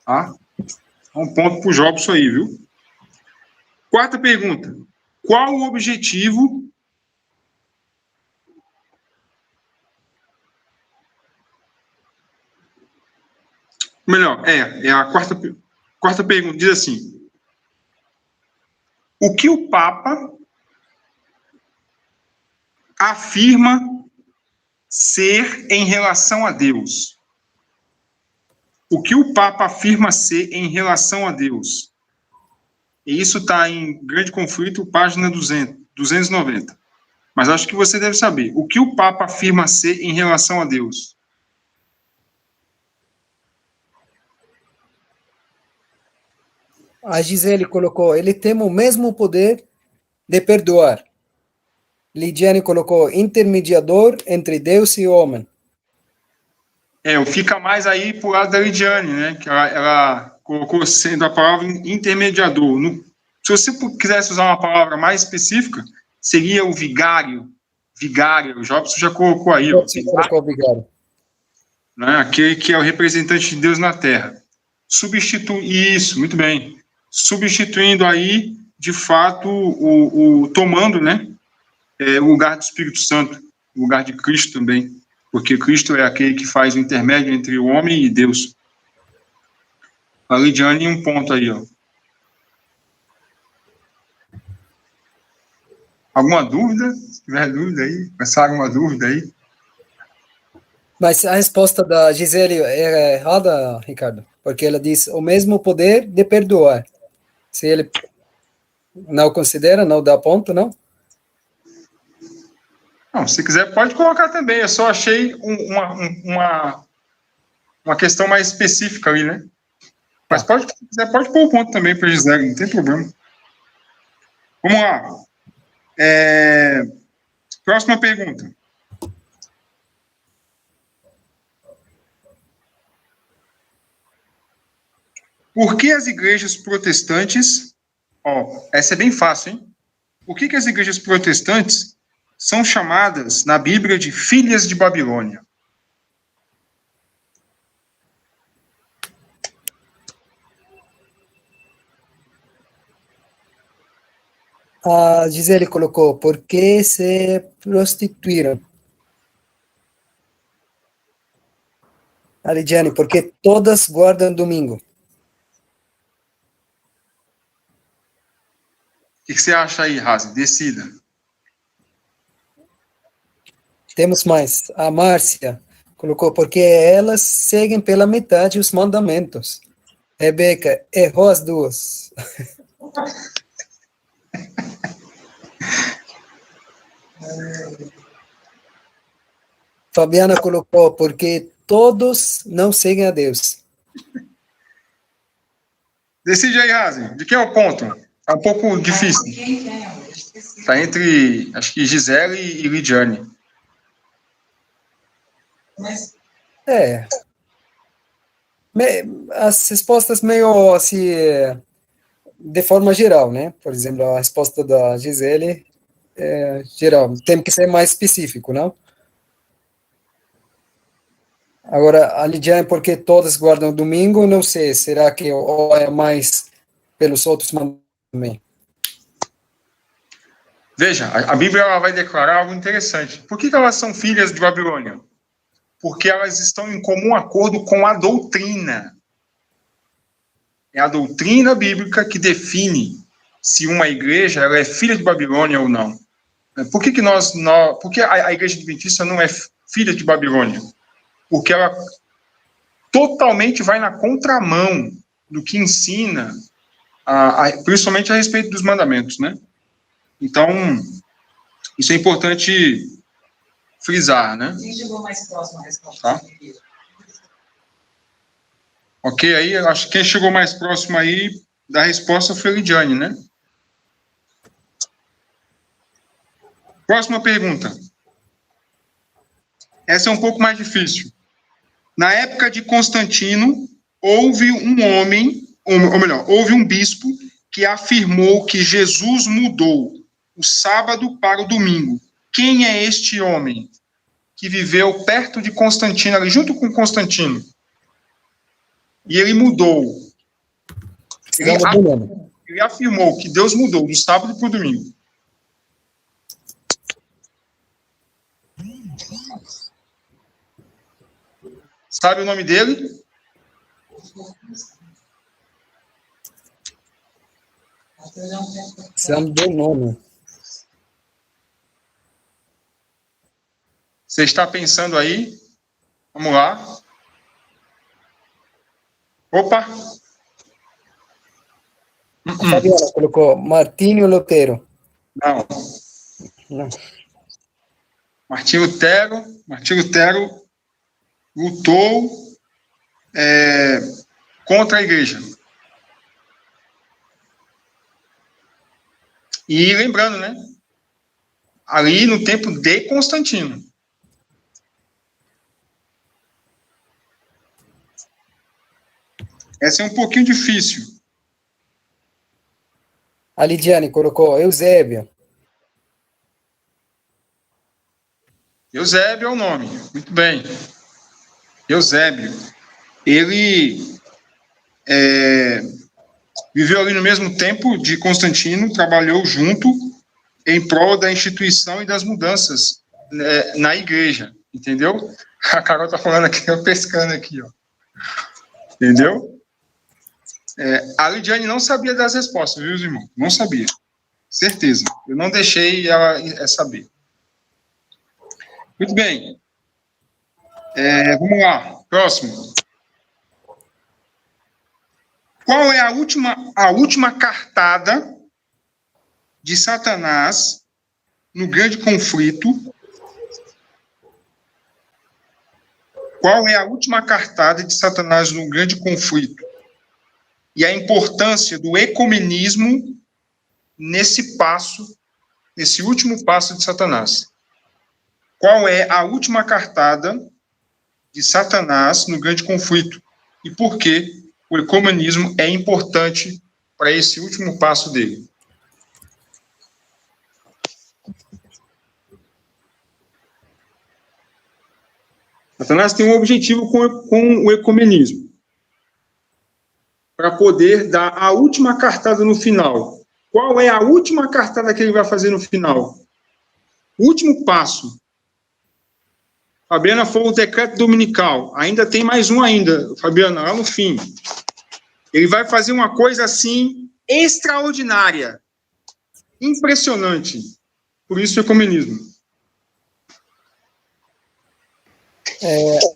Tá? Um ponto para o Jobson aí, viu? Quarta pergunta. Qual o objetivo melhor, a quarta pergunta diz assim: o que o Papa afirma ser em relação a Deus? o que o Papa afirma ser em relação a Deus. E isso está em Grande Conflito, página 290. Mas acho que você deve saber. O que o Papa afirma ser em relação a Deus? A Gisele colocou, ele tem o mesmo poder de perdoar. Lidiane colocou, intermediador entre Deus e o homem. Fica mais aí pro lado da Lidiane, né? Que ela colocou sendo a palavra intermediador. Se você quisesse usar uma palavra mais específica, seria o vigário. Vigário, o Jobson já colocou aí. Você colocou vigário. Né? Aquele que é o representante de Deus na Terra. Isso, muito bem. Substituindo aí, de fato, tomando, né? O lugar do Espírito Santo, o lugar de Cristo também. Porque Cristo é aquele que faz o intermédio entre o homem e Deus. A Lidiane, um ponto aí, ó. Alguma dúvida? Se tiver dúvida aí, passar alguma dúvida aí. Mas a resposta da Gisele é errada, Ricardo, porque ela diz o mesmo poder de perdoar. Se ele não considera, não dá ponto, não? Não, se quiser, pode colocar também. Eu só achei uma questão mais específica ali, né? Mas se quiser, pode pôr o ponto também para Gisele, não tem problema. Vamos lá. Próxima pergunta. Por que as igrejas protestantes... essa é bem fácil, hein? Por que as igrejas protestantes são chamadas na Bíblia de filhas de Babilônia? A Gisele colocou, por que se prostituíram? A Lidiane, porque todas guardam domingo. O que você acha aí, Razi? Decida. Temos mais. A Márcia colocou, porque elas seguem pela metade os mandamentos. Rebeca, errou as duas. Fabiana colocou, porque todos não seguem a Deus. Decide aí, Razi. De quem é o ponto? É um pouco difícil. Está entre, acho que Gisele e Lidiane. As respostas meio assim, de forma geral, né? Por exemplo, a resposta da Gisele é geral. Tem que ser mais específico, não? Agora, a Lidiane, porque todas guardam domingo, não sei. Será que ou é mais pelos outros também? Veja, a Bíblia ela vai declarar algo interessante. Por que elas são filhas de Babilônia? Porque elas estão em comum acordo com a doutrina. É a doutrina bíblica que define se uma igreja ela é filha de Babilônia ou não. Por que a igreja adventista não é filha de Babilônia? Porque ela totalmente vai na contramão do que ensina, principalmente a respeito dos mandamentos, né? Então, isso é importante frisar, né? Quem chegou mais próximo à resposta? Tá? Ok, aí, acho que quem chegou mais próximo aí da resposta foi a Lidiane, né? Próxima pergunta. Essa é um pouco mais difícil. Na época de Constantino, houve um homem, ou melhor, houve um bispo que afirmou que Jesus mudou o sábado para o domingo. Quem é este homem que viveu perto de Constantino, ali junto com Constantino? E ele mudou. Ele afirmou que Deus mudou do sábado para o domingo. Sabe o nome dele? Sabe o nome. Você está pensando aí? Vamos lá. Opa! A Fabiana colocou Martinho Lutero. Não. Não. Martinho Lutero lutou contra a igreja. E lembrando, né? Ali no tempo de Constantino. Essa é um pouquinho difícil. A Lidiane colocou Eusébio. Eusébio é o nome. Muito bem. Eusébio. Ele viveu ali no mesmo tempo de Constantino, trabalhou junto em prol da instituição e das mudanças na igreja, entendeu? A Carol tá falando aqui, eu pescando aqui, ó. Entendeu? A Lidiane não sabia das respostas, viu, irmão? Não sabia. Certeza. Eu não deixei ela saber. Muito bem. Vamos lá. Próximo. Qual é a última cartada de Satanás no grande conflito? Qual é a última cartada de Satanás no grande conflito? E a importância do ecumenismo nesse último passo de Satanás. Qual é a última cartada de Satanás no grande conflito? E por que o ecumenismo é importante para esse último passo dele? Satanás tem um objetivo com o ecumenismo, para poder dar a última cartada no final. Qual é a última cartada que ele vai fazer no final? O último passo. Fabiana falou o decreto dominical. Ainda tem mais um ainda, Fabiana, lá no fim. Ele vai fazer uma coisa assim extraordinária, impressionante. Por isso o ecumenismo.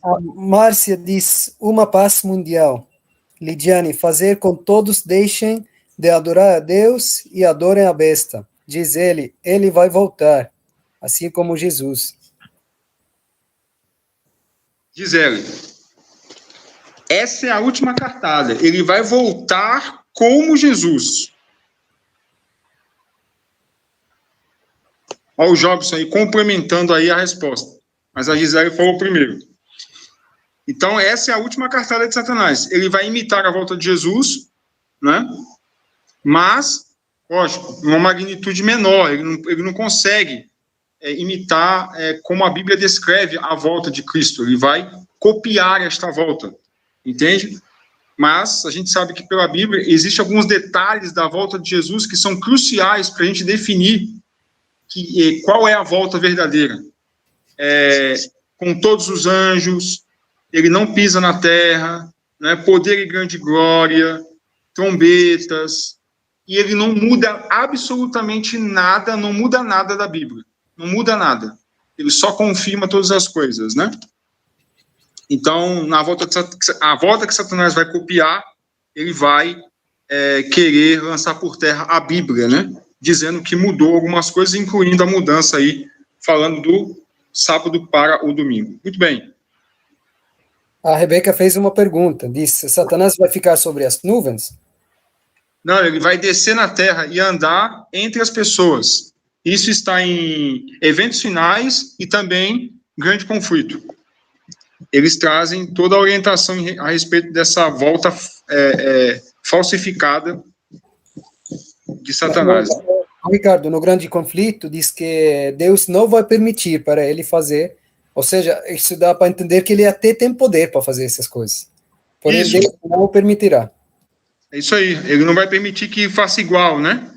A Márcia diz uma paz mundial. Lidiane, fazer com todos deixem de adorar a Deus e adorem a besta. Diz ele vai voltar, assim como Jesus. Diz ele, essa é a última cartada. Ele vai voltar como Jesus. Olha o Jobson aí complementando aí a resposta. Mas a Gisele falou primeiro. Então, essa é a última cartada de Satanás. Ele vai imitar a volta de Jesus, né? Mas, lógico, uma magnitude menor. Ele não consegue imitar como a Bíblia descreve a volta de Cristo. Ele vai copiar esta volta, entende? Mas a gente sabe que pela Bíblia existem alguns detalhes da volta de Jesus que são cruciais para a gente definir qual é a volta verdadeira. Com todos os anjos, ele não pisa na terra, né, poder e grande glória, trombetas, e ele não muda absolutamente nada, não muda nada da Bíblia, não muda nada, ele só confirma todas as coisas, né? Então, a volta que Satanás vai copiar, ele vai querer lançar por terra a Bíblia, né? Dizendo que mudou algumas coisas, incluindo a mudança aí, falando do sábado para o domingo. Muito bem. A Rebeca fez uma pergunta, disse, Satanás vai ficar sobre as nuvens? Não, ele vai descer na terra e andar entre as pessoas. Isso está em Eventos Finais e também Grande Conflito. Eles trazem toda a orientação a respeito dessa volta falsificada de Satanás. Ricardo, no Grande Conflito, diz que Deus não vai permitir para ele fazer. Ou seja, isso dá para entender que ele até tem poder para fazer essas coisas. Porém, Deus não o permitirá. É isso aí. Ele não vai permitir que faça igual, né?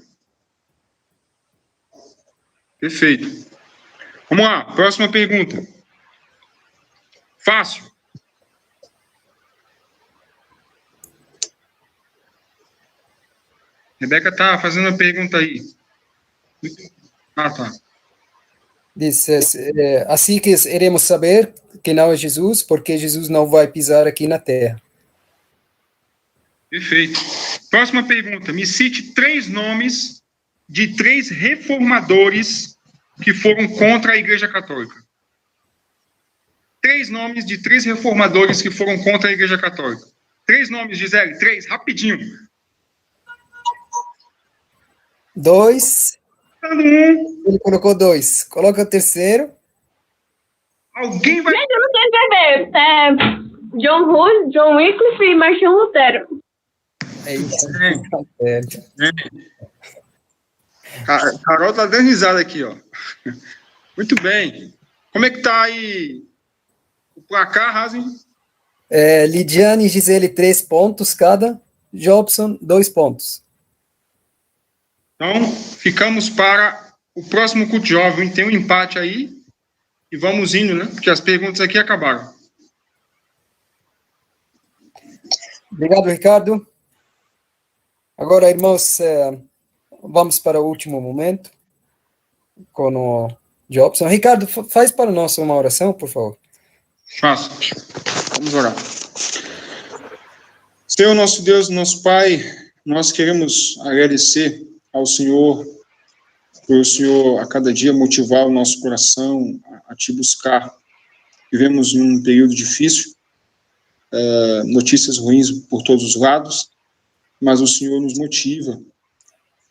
Perfeito. Vamos lá. Próxima pergunta. Fácil. Rebeca tá fazendo uma pergunta aí. Tá. Diz, assim que iremos saber que não é Jesus, porque Jesus não vai pisar aqui na terra. Perfeito. Próxima pergunta. Me cite 3 nomes de 3 reformadores que foram contra a Igreja Católica. 3 nomes de 3 reformadores que foram contra a Igreja Católica. 3 nomes, Gisele. 3, rapidinho. 2. Dando um. Ele colocou 2. Coloca o terceiro. Alguém vai... Gente, eu não sei escrever. É John Hus, John Wycliffe e Martinho Lutero. É isso. Carol tá dando risada aqui, ó. Muito bem. Como é que tá aí o placar, Rasen? Lidiane e Gisele, 3 pontos cada. Jobson, 2 pontos. Então, ficamos para o próximo culto jovem. Tem um empate aí. E vamos indo, né? Porque as perguntas aqui acabaram. Obrigado, Ricardo. Agora, irmãos, vamos para o último momento com o Jobson. Ricardo, faz para nós uma oração, por favor. Faço. Vamos orar. Senhor, nosso Deus, nosso Pai, nós queremos agradecer ao Senhor, por o Senhor a cada dia motivar o nosso coração a te buscar. Vivemos num período difícil, notícias ruins por todos os lados, mas o Senhor nos motiva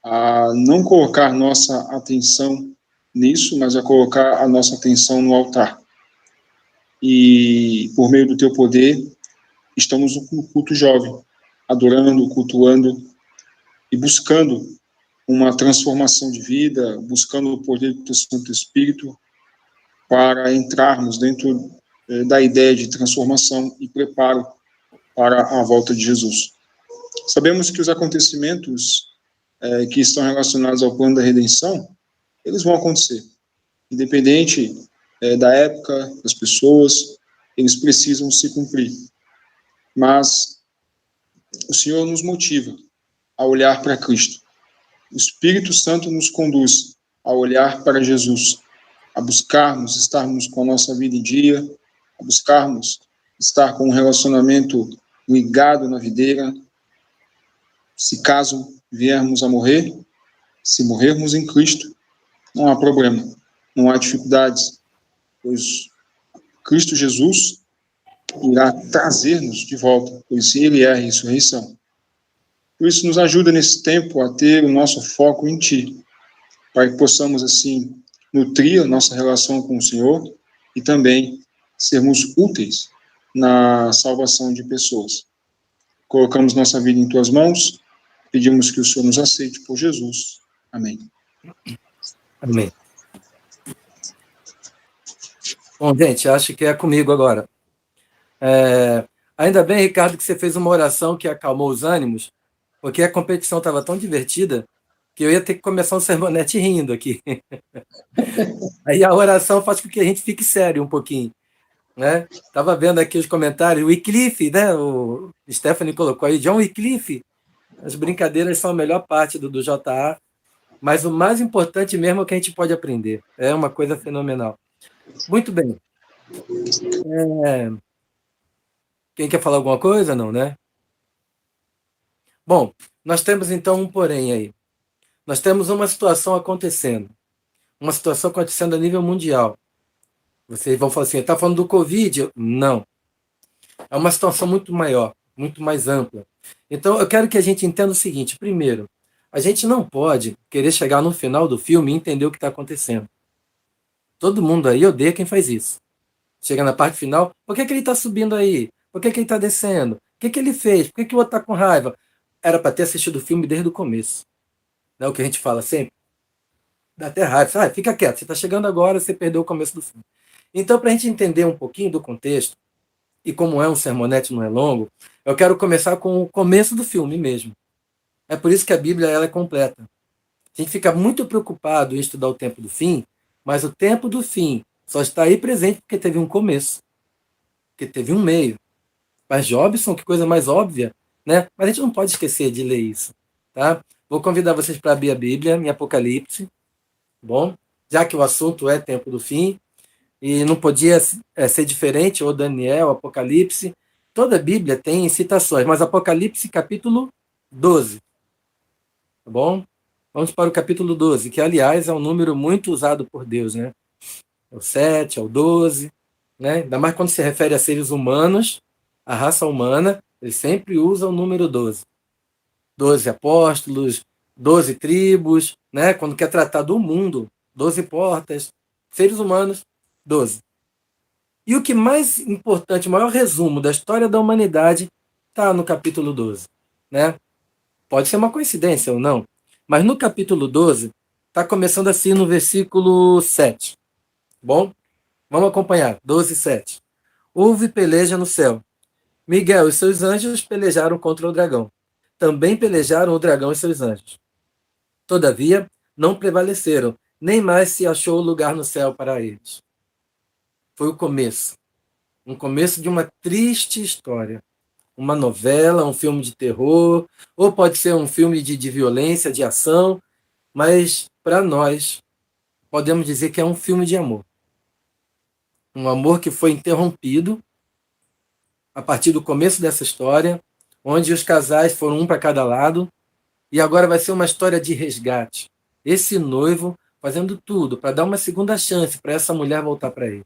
a não colocar nossa atenção nisso, mas a colocar a nossa atenção no altar. E, por meio do teu poder, estamos no culto jovem, adorando, cultuando e buscando uma transformação de vida, buscando o poder do teu Santo Espírito para entrarmos dentro da ideia de transformação e preparo para a volta de Jesus. Sabemos que os acontecimentos que estão relacionados ao plano da redenção, eles vão acontecer. Independente da época, das pessoas, eles precisam se cumprir. Mas o Senhor nos motiva a olhar para Cristo. O Espírito Santo nos conduz a olhar para Jesus, a buscarmos estarmos com a nossa vida em dia, a buscarmos estar com um relacionamento ligado na videira. Se caso viermos a morrer, se morrermos em Cristo, não há problema, não há dificuldades, pois Cristo Jesus irá trazer-nos de volta, pois Ele é a ressurreição. Por isso, nos ajuda nesse tempo a ter o nosso foco em Ti, para que possamos, assim, nutrir a nossa relação com o Senhor e também sermos úteis na salvação de pessoas. Colocamos nossa vida em Tuas mãos, pedimos que o Senhor nos aceite por Jesus. Amém. Amém. Bom, gente, acho que é comigo agora. Ainda bem, Ricardo, que você fez uma oração que acalmou os ânimos, porque a competição estava tão divertida que eu ia ter que começar um sermonete rindo aqui. Aí a oração faz com que a gente fique sério um pouquinho, né? Estava vendo aqui os comentários, Wycliffe, né? O Stephanie colocou aí, John Wycliffe. As brincadeiras são a melhor parte do JA, mas o mais importante mesmo é o que a gente pode aprender. É uma coisa fenomenal. Muito bem. Quem quer falar alguma coisa? Não, né? Bom, nós temos então um porém aí. Nós temos uma situação acontecendo. Uma situação acontecendo a nível mundial. Vocês vão falar assim, está falando do Covid? Não. É uma situação muito maior, muito mais ampla. Então, eu quero que a gente entenda o seguinte. Primeiro, a gente não pode querer chegar no final do filme e entender o que está acontecendo. Todo mundo aí odeia quem faz isso. Chega na parte final, por que ele está subindo aí? Por que ele está descendo? O que ele fez? Por que o outro está com raiva? Era para ter assistido o filme desde o começo. Não é o que a gente fala sempre? Dá até raiva. Fica quieto, você está chegando agora, você perdeu o começo do filme. Então, para a gente entender um pouquinho do contexto, e como é um sermonete, não é longo, eu quero começar com o começo do filme mesmo. É por isso que a Bíblia ela é completa. A gente fica muito preocupado em estudar o tempo do fim, mas o tempo do fim só está aí presente porque teve um começo, porque teve um meio. Mas Jobson, que coisa mais óbvia, né? Mas a gente não pode esquecer de ler isso, tá? Vou convidar vocês para abrir a Bíblia em Apocalipse, bom? Já que o assunto é tempo do fim, e não podia ser diferente, ou Daniel, Apocalipse, Toda a Bíblia tem citações, mas Apocalipse capítulo 12, tá bom? Vamos para o capítulo 12, que, aliás, é um número muito usado por Deus, né? É o 7, é o 12, né? Ainda mais quando se refere a seres humanos, a raça humana, ele sempre usa o número 12. 12 apóstolos, 12 tribos, né? Quando quer tratar do mundo, 12 portas, seres humanos, 12. E o que mais importante, o maior resumo da história da humanidade está no capítulo 12, né? Pode ser uma coincidência ou não, mas no capítulo 12 está começando assim no versículo 7. Bom, vamos acompanhar. 12, 7. Houve peleja no céu. Miguel e seus anjos pelejaram contra o dragão. Também pelejaram o dragão e seus anjos. Todavia, não prevaleceram, nem mais se achou lugar no céu para eles. Foi o começo. Um começo de uma triste história. Uma novela, um filme de terror, ou pode ser um filme de violência, de ação, mas para nós, podemos dizer que é um filme de amor. Um amor que foi interrompido a partir do começo dessa história, onde os casais foram um para cada lado, e agora vai ser uma história de resgate. Esse noivo fazendo tudo para dar uma segunda chance para essa mulher voltar para ele.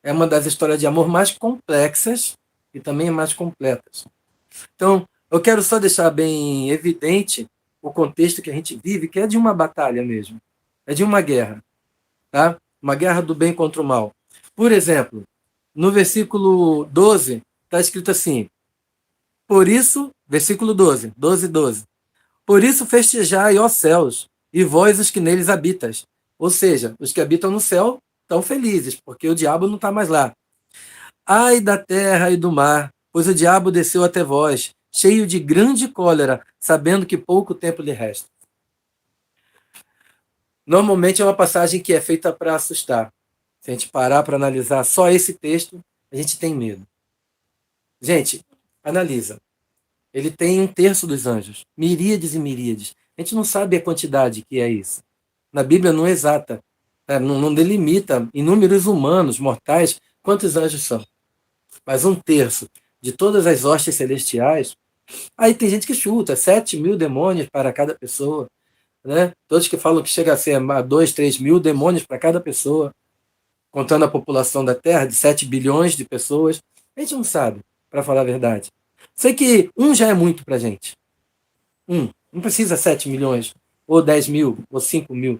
É uma das histórias de amor mais complexas e também mais completas. Então, eu quero só deixar bem evidente o contexto que a gente vive, que é de uma batalha mesmo. É de uma guerra. Tá? Uma guerra do bem contra o mal. Por exemplo, no versículo 12, está escrito assim: por isso, versículo 12, 12, 12. Por isso festejai, ó céus, e vós os que neles habitas. Ou seja, os que habitam no céu estão felizes, porque o diabo não está mais lá. Ai da terra e do mar, pois o diabo desceu até vós, cheio de grande cólera, sabendo que pouco tempo lhe resta. Normalmente é uma passagem que é feita para assustar. Se a gente parar para analisar só esse texto, a gente tem medo. Gente, analisa. Ele tem 1/3 dos anjos, miríades e miríades. A gente não sabe a quantidade que é isso. Na Bíblia não é exata, não delimita em números humanos, mortais, quantos anjos são. Mas 1/3 de todas as hostes celestiais. Aí tem gente que chuta, 7.000 demônios para cada pessoa. Né? Todos que falam que chega a ser 2, 3 mil demônios para cada pessoa, contando a população da Terra, de 7 bilhões de pessoas. A gente não sabe, para falar a verdade. Sei que um já é muito para a gente. Não precisa 7 milhões, ou 10 mil, ou 5 mil.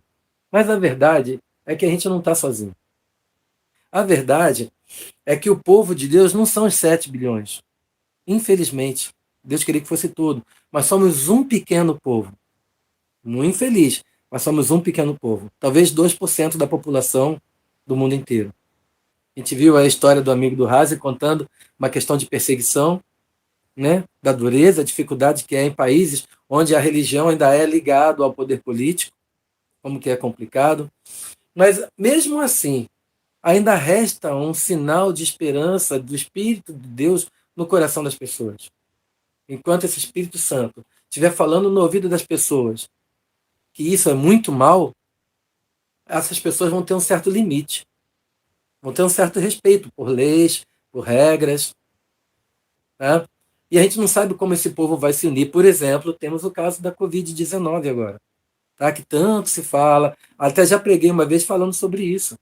Mas a verdade é que a gente não está sozinho. A verdade é que o povo de Deus não são os 7 bilhões. Infelizmente, Deus queria que fosse tudo. Mas somos um pequeno povo. Muito infeliz, mas somos um pequeno povo. Talvez 2% da população do mundo inteiro. A gente viu a história do amigo do Hazi contando uma questão de perseguição, né, da dureza, a dificuldade que é em países onde a religião ainda é ligada ao poder político, como que é complicado. Mas, mesmo assim, ainda resta um sinal de esperança do Espírito de Deus no coração das pessoas. Enquanto esse Espírito Santo estiver falando no ouvido das pessoas que isso é muito mal, essas pessoas vão ter um certo limite, vão ter um certo respeito por leis, por regras. Tá? E a gente não sabe como esse povo vai se unir. Por exemplo, temos o caso da Covid-19 agora, tá? Que tanto se fala. Até já preguei uma vez falando sobre isso.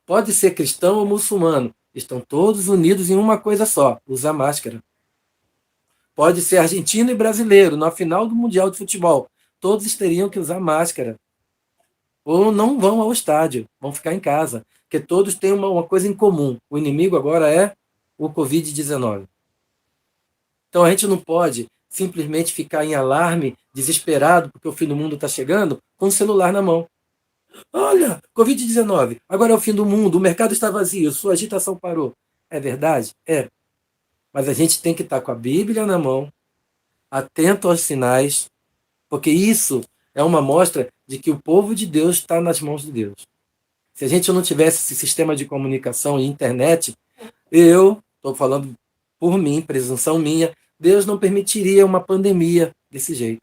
Pode ser cristão ou muçulmano, estão todos unidos em uma coisa só: usar máscara. Pode ser argentino e brasileiro, na final do Mundial de Futebol, todos teriam que usar máscara. Ou não vão ao estádio, vão ficar em casa, porque todos têm uma coisa em comum: o inimigo agora é o Covid-19. Então a gente não pode simplesmente ficar em alarme, desesperado, porque o fim do mundo está chegando, com o celular na mão. Olha, Covid-19, agora é o fim do mundo, o mercado está vazio, sua agitação parou. É verdade? É. Mas a gente tem que estar com a Bíblia na mão, atento aos sinais, porque isso é uma mostra de que o povo de Deus está nas mãos de Deus. Se a gente não tivesse esse sistema de comunicação e internet, eu estou falando por mim, presunção minha, Deus não permitiria uma pandemia desse jeito.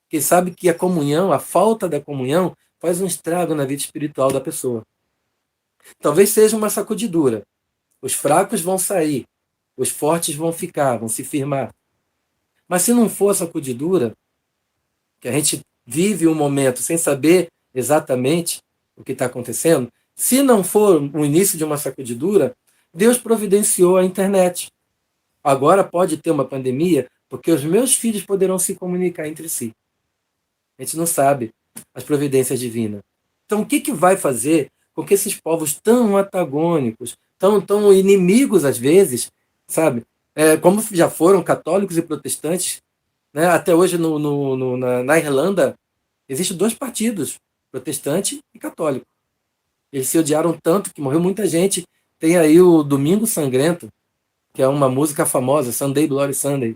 Porque sabe que a comunhão, a falta da comunhão, faz um estrago na vida espiritual da pessoa. Talvez seja uma sacudidura, Os fracos vão sair, os fortes vão ficar, vão se firmar. Mas se não for sacudidura, que a gente vive um momento sem saber exatamente o que está acontecendo, se não for o início de uma sacudidura, Deus providenciou a internet. Agora pode ter uma pandemia, porque os meus filhos poderão se comunicar entre si. A gente não sabe as providências divinas. Então, o que vai fazer com que esses povos tão antagônicos, tão inimigos às vezes, sabe? Como já foram católicos e protestantes, né? Até hoje na Irlanda existem 2 partidos, protestante e católico. Eles se odiaram tanto que morreu muita gente. Tem aí o Domingo Sangrento, que é uma música famosa, Sunday Bloody Sunday,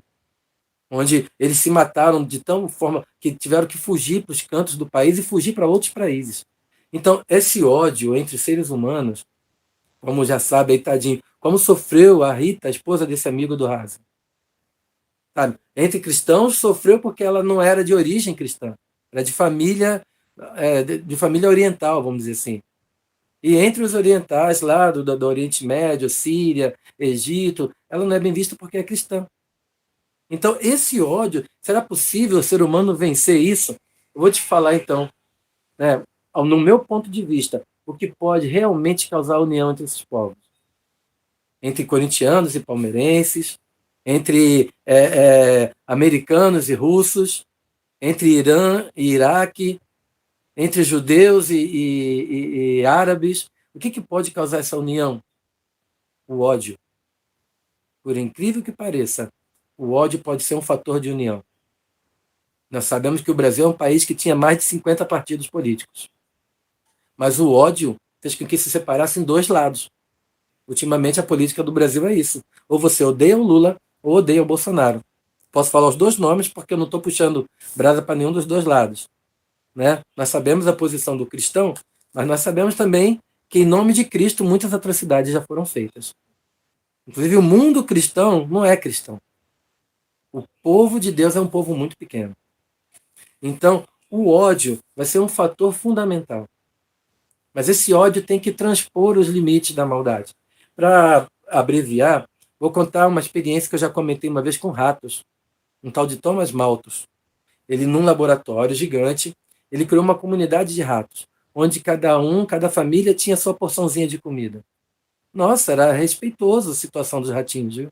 onde eles se mataram de tal forma que tiveram que fugir para os cantos do país e fugir para outros países. Então, esse ódio entre os seres humanos, como já sabe aí, tadinho, como sofreu a Rita, a esposa desse amigo do Raza. Sabe? Entre cristãos, sofreu porque ela não era de origem cristã, era de família oriental, vamos dizer assim. E entre os orientais lá do Oriente Médio, Síria, Egito, ela não é bem vista porque é cristã. Então, esse ódio, será possível o ser humano vencer isso? Eu vou te falar, então, né, no meu ponto de vista, o que pode realmente causar união entre esses povos. Entre corintianos e palmeirenses, entre americanos e russos, entre Irã e Iraque, entre judeus e árabes. O que pode causar essa união? O ódio. Por incrível que pareça, o ódio pode ser um fator de união. Nós sabemos que o Brasil é um país que tinha mais de 50 partidos políticos. Mas o ódio fez com que se separassem 2 lados. Ultimamente, a política do Brasil é isso. Ou você odeia o Lula, ou odeia o Bolsonaro. Posso falar os 2 nomes porque eu não estou puxando brasa para nenhum dos 2 lados. Né? Nós sabemos a posição do cristão, mas nós sabemos também que, em nome de Cristo, muitas atrocidades já foram feitas. Inclusive, o mundo cristão não é cristão. O povo de Deus é um povo muito pequeno. Então, o ódio vai ser um fator fundamental. Mas esse ódio tem que transpor os limites da maldade. Para abreviar, vou contar uma experiência que eu já comentei uma vez com ratos. Um tal de Thomas Malthus. Ele, num laboratório gigante, ele criou uma comunidade de ratos, onde cada família tinha sua porçãozinha de comida. Nossa, era respeitoso a situação dos ratinhos, viu?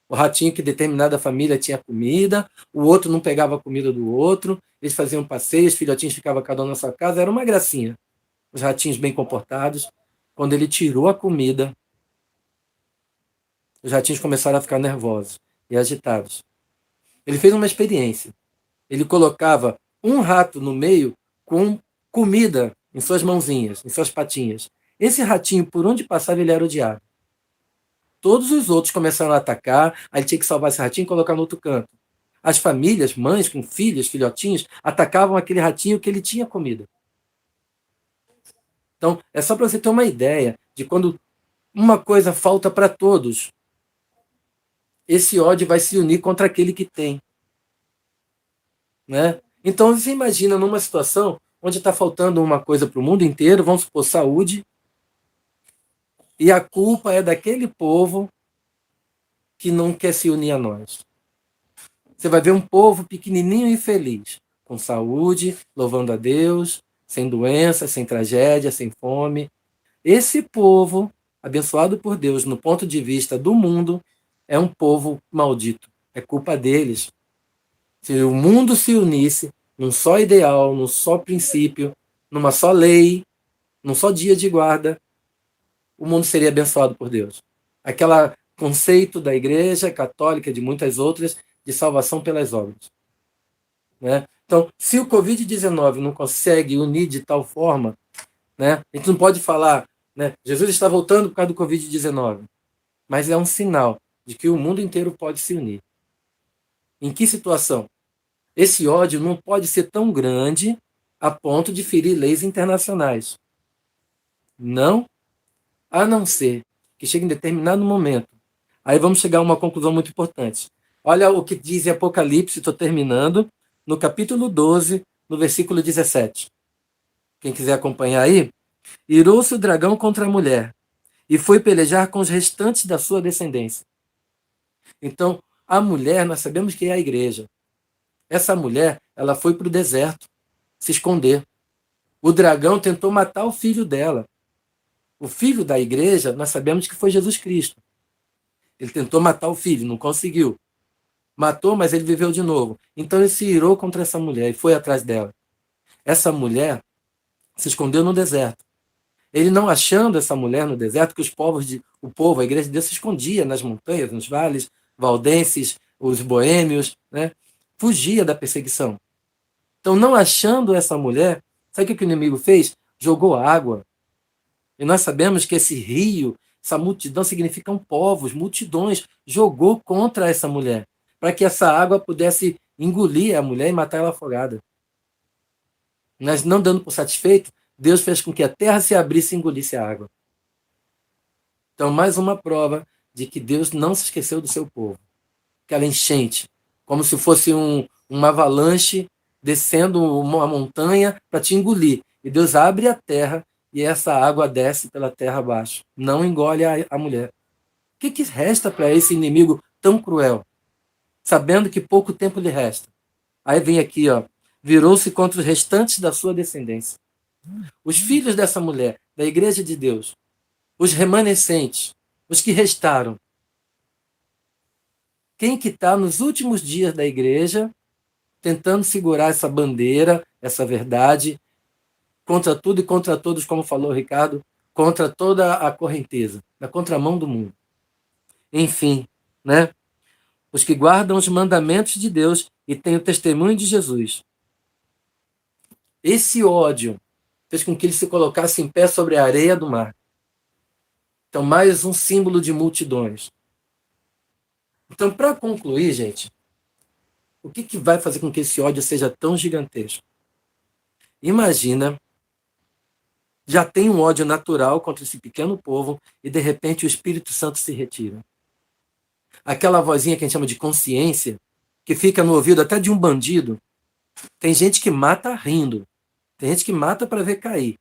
O ratinho que determinada família tinha comida, o outro não pegava a comida do outro, eles faziam passeios, os filhotinhos ficavam cada um na sua casa, era uma gracinha. Os ratinhos bem comportados. Quando ele tirou a comida, os ratinhos começaram a ficar nervosos e agitados. Ele fez uma experiência. Ele colocava um rato no meio com comida em suas mãozinhas, em suas patinhas. Esse ratinho, por onde passava, ele era odiado. Todos os outros começaram a atacar, aí ele tinha que salvar esse ratinho e colocar no outro canto. As famílias, mães com filhos, filhotinhos, atacavam aquele ratinho que ele tinha comida. Então, é só para você ter uma ideia de quando uma coisa falta para todos, esse ódio vai se unir contra aquele que tem. Né? Então, você imagina numa situação onde está faltando uma coisa para o mundo inteiro, vamos supor, saúde, e a culpa é daquele povo que não quer se unir a nós. Você vai ver um povo pequenininho e feliz, com saúde, louvando a Deus, sem doença, sem tragédia, sem fome. Esse povo, abençoado por Deus, no ponto de vista do mundo, é um povo maldito. É culpa deles. Se o mundo se unisse num só ideal, num só princípio, numa só lei, num só dia de guarda, o mundo seria abençoado por Deus. Aquele conceito da Igreja Católica e de muitas outras de salvação pelas obras. Né? Então, se o Covid-19 não consegue unir de tal forma, né, a gente não pode falar, né, Jesus está voltando por causa do Covid-19, mas é um sinal de que o mundo inteiro pode se unir. Em que situação? Esse ódio não pode ser tão grande a ponto de ferir leis internacionais. Não, a não ser que chegue em determinado momento. Aí vamos chegar a uma conclusão muito importante. Olha o que diz em Apocalipse, estou terminando, no capítulo 12, no versículo 17. Quem quiser acompanhar aí. Irou-se o dragão contra a mulher, e foi pelejar com os restantes da sua descendência. Então, a mulher, nós sabemos que é a igreja. Essa mulher, ela foi para o deserto se esconder. O dragão tentou matar o filho dela. O filho da igreja, nós sabemos que foi Jesus Cristo. Ele tentou matar o filho, não conseguiu. Matou, mas ele viveu de novo. Então ele se irou contra essa mulher e foi atrás dela. Essa mulher se escondeu no deserto. Ele não achando essa mulher no deserto, que o povo, a igreja de Deus se escondia nas montanhas, nos vales, valdenses, os boêmios, né? Fugia da perseguição. Então, não achando essa mulher, sabe o que o inimigo fez? Jogou água. E nós sabemos que esse rio, essa multidão, significam povos, multidões, jogou contra essa mulher, para que essa água pudesse engolir a mulher e matar ela afogada. Mas não dando por satisfeito, Deus fez com que a terra se abrisse e engolisse a água. Então, mais uma prova de que Deus não se esqueceu do seu povo. Aquela enchente, como se fosse uma avalanche descendo uma montanha para te engolir. E Deus abre a terra e essa água desce pela terra abaixo. Não engole a mulher. O que resta para esse inimigo tão cruel? Sabendo que pouco tempo lhe resta. Aí vem aqui, ó. Virou-se contra os restantes da sua descendência. Os filhos dessa mulher, da igreja de Deus, os remanescentes, os que restaram. Quem que está nos últimos dias da igreja tentando segurar essa bandeira, essa verdade, contra tudo e contra todos, como falou o Ricardo, contra toda a correnteza, na contramão do mundo. Enfim, né? Os que guardam os mandamentos de Deus e têm o testemunho de Jesus. Esse ódio fez com que ele se colocasse em pé sobre a areia do mar. Então, mais um símbolo de multidões. Então, para concluir, gente, o que vai fazer com que esse ódio seja tão gigantesco? Imagina, já tem um ódio natural contra esse pequeno povo e, de repente, o Espírito Santo se retira. Aquela vozinha que a gente chama de consciência, que fica no ouvido até de um bandido. Tem gente que mata rindo. Tem gente que mata para ver cair.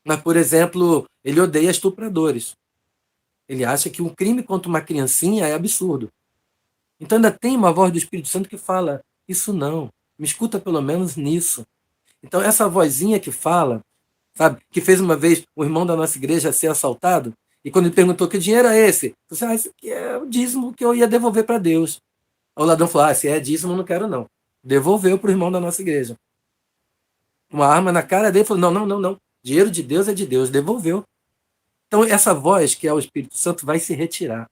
Mas, por exemplo, ele odeia estupradores. Ele acha que um crime contra uma criancinha é absurdo. Então ainda tem uma voz do Espírito Santo que fala, isso não, me escuta pelo menos nisso. Então essa vozinha que fala, sabe, que fez uma vez o irmão da nossa igreja ser assaltado, e quando ele perguntou que dinheiro é esse? Eu disse, esse aqui é o dízimo que eu ia devolver para Deus. Aí o ladrão falou, se é dízimo eu não quero não. Devolveu para o irmão da nossa igreja. Uma arma na cara dele, falou, não. Dinheiro de Deus é de Deus, devolveu. Então essa voz, que é o Espírito Santo, vai se retirar.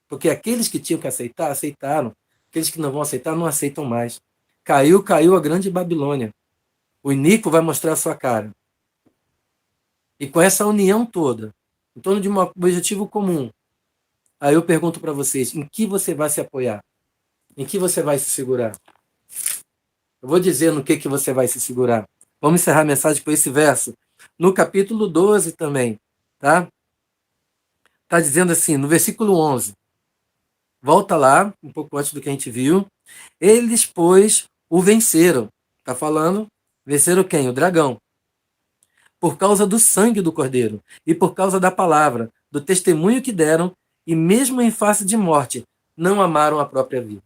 Porque aqueles que tinham que aceitar, aceitaram. Aqueles que não vão aceitar, não aceitam mais. Caiu a grande Babilônia. O iníquo vai mostrar a sua cara. E com essa união toda, em torno de um objetivo comum, aí eu pergunto para vocês, em que você vai se apoiar? Em que você vai se segurar? Eu vou dizer no que você vai se segurar. Vamos encerrar a mensagem com esse verso. No capítulo 12 também, tá? Está dizendo assim, no versículo 11. Volta lá, um pouco antes do que a gente viu. Eles, pois, o venceram. Está falando, venceram quem? O dragão. Por causa do sangue do cordeiro e por causa da palavra, do testemunho que deram, e mesmo em face de morte, não amaram a própria vida.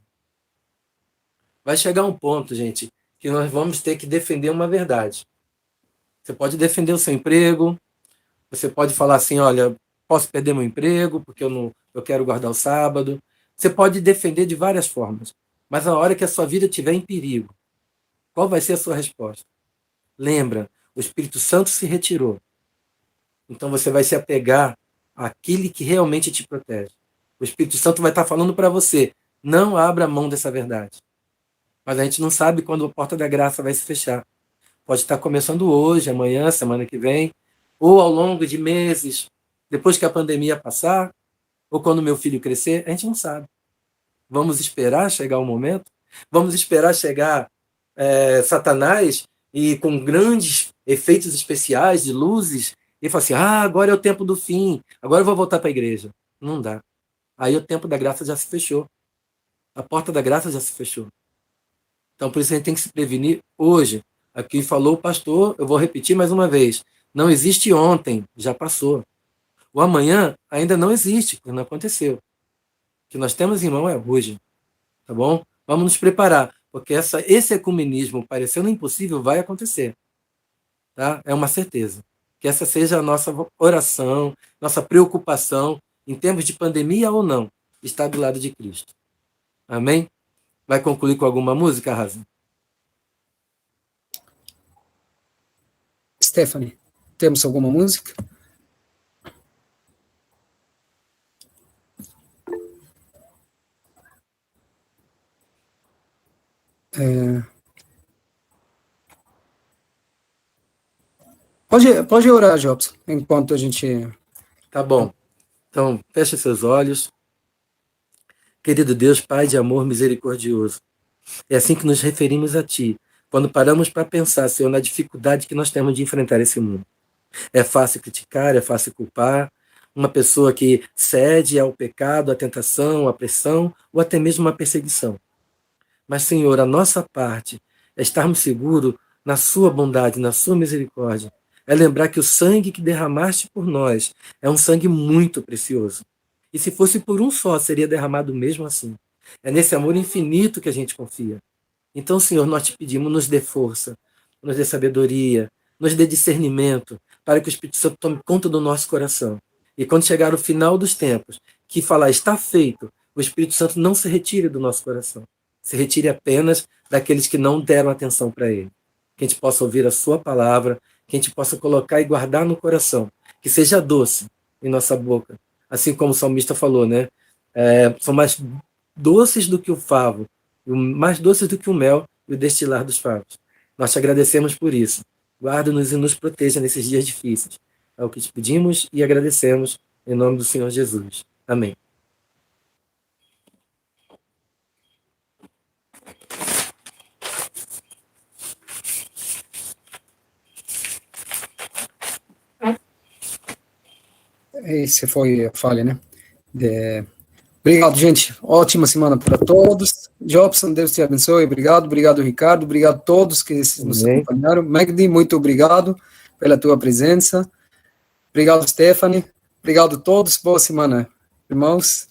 Vai chegar um ponto, gente, que nós vamos ter que defender uma verdade. Você pode defender o seu emprego, você pode falar assim, olha, posso perder meu emprego porque eu quero guardar o sábado. Você pode defender de várias formas, mas na hora que a sua vida estiver em perigo, qual vai ser a sua resposta? Lembra, o Espírito Santo se retirou. Então você vai se apegar àquele que realmente te protege. O Espírito Santo vai estar falando para você, não abra mão dessa verdade. Mas a gente não sabe quando a porta da graça vai se fechar. Pode estar começando hoje, amanhã, semana que vem, ou ao longo de meses, depois que a pandemia passar, ou quando meu filho crescer, a gente não sabe. Vamos esperar chegar o momento? Vamos esperar chegar Satanás e com grandes efeitos especiais de luzes e falar assim, agora é o tempo do fim, agora eu vou voltar para a igreja. Não dá. Aí o tempo da graça já se fechou. A porta da graça já se fechou. Então por isso a gente tem que se prevenir hoje. Aqui falou o pastor, eu vou repetir mais uma vez. Não existe ontem, já passou. O amanhã ainda não existe, não aconteceu. O que nós temos em mão é hoje, tá bom? Vamos nos preparar, porque esse ecumenismo parecendo impossível vai acontecer, tá? É uma certeza. Que essa seja a nossa oração, nossa preocupação, em tempos de pandemia ou não, estar do lado de Cristo. Amém? Vai concluir com alguma música, Raza? Stephanie, temos alguma música? Pode orar, Jobson, enquanto a gente... Tá bom. Então, feche seus olhos. Querido Deus, Pai de amor misericordioso, é assim que nos referimos a Ti, quando paramos para pensar, Senhor, na dificuldade que nós temos de enfrentar esse mundo. É fácil criticar, é fácil culpar, uma pessoa que cede ao pecado, à tentação, à pressão, ou até mesmo uma perseguição. Mas, Senhor, a nossa parte é estarmos seguros na Sua bondade, na Sua misericórdia. É lembrar que o sangue que derramaste por nós é um sangue muito precioso. E se fosse por um só, seria derramado mesmo assim. É nesse amor infinito que a gente confia. Então, Senhor, nós te pedimos, nos dê força, nos dê sabedoria, nos dê discernimento, para que o Espírito Santo tome conta do nosso coração. E quando chegar o final dos tempos, que falar está feito, o Espírito Santo não se retire do nosso coração. Se retire apenas daqueles que não deram atenção para ele. Que a gente possa ouvir a sua palavra, que a gente possa colocar e guardar no coração, que seja doce em nossa boca. Assim como o salmista falou, né? São mais doces do que o favo, mais doces do que o mel e o destilar dos favos. Nós te agradecemos por isso. Guarda-nos e nos proteja nesses dias difíceis. É o que te pedimos e agradecemos em nome do Senhor Jesus. Amém. Esse foi a falha, né? Obrigado, gente. Ótima semana para todos. Jobson, Deus te abençoe. Obrigado, Ricardo. Obrigado a todos que nos acompanharam. Magdi, muito obrigado pela tua presença. Obrigado, Stephanie. Obrigado a todos. Boa semana, irmãos.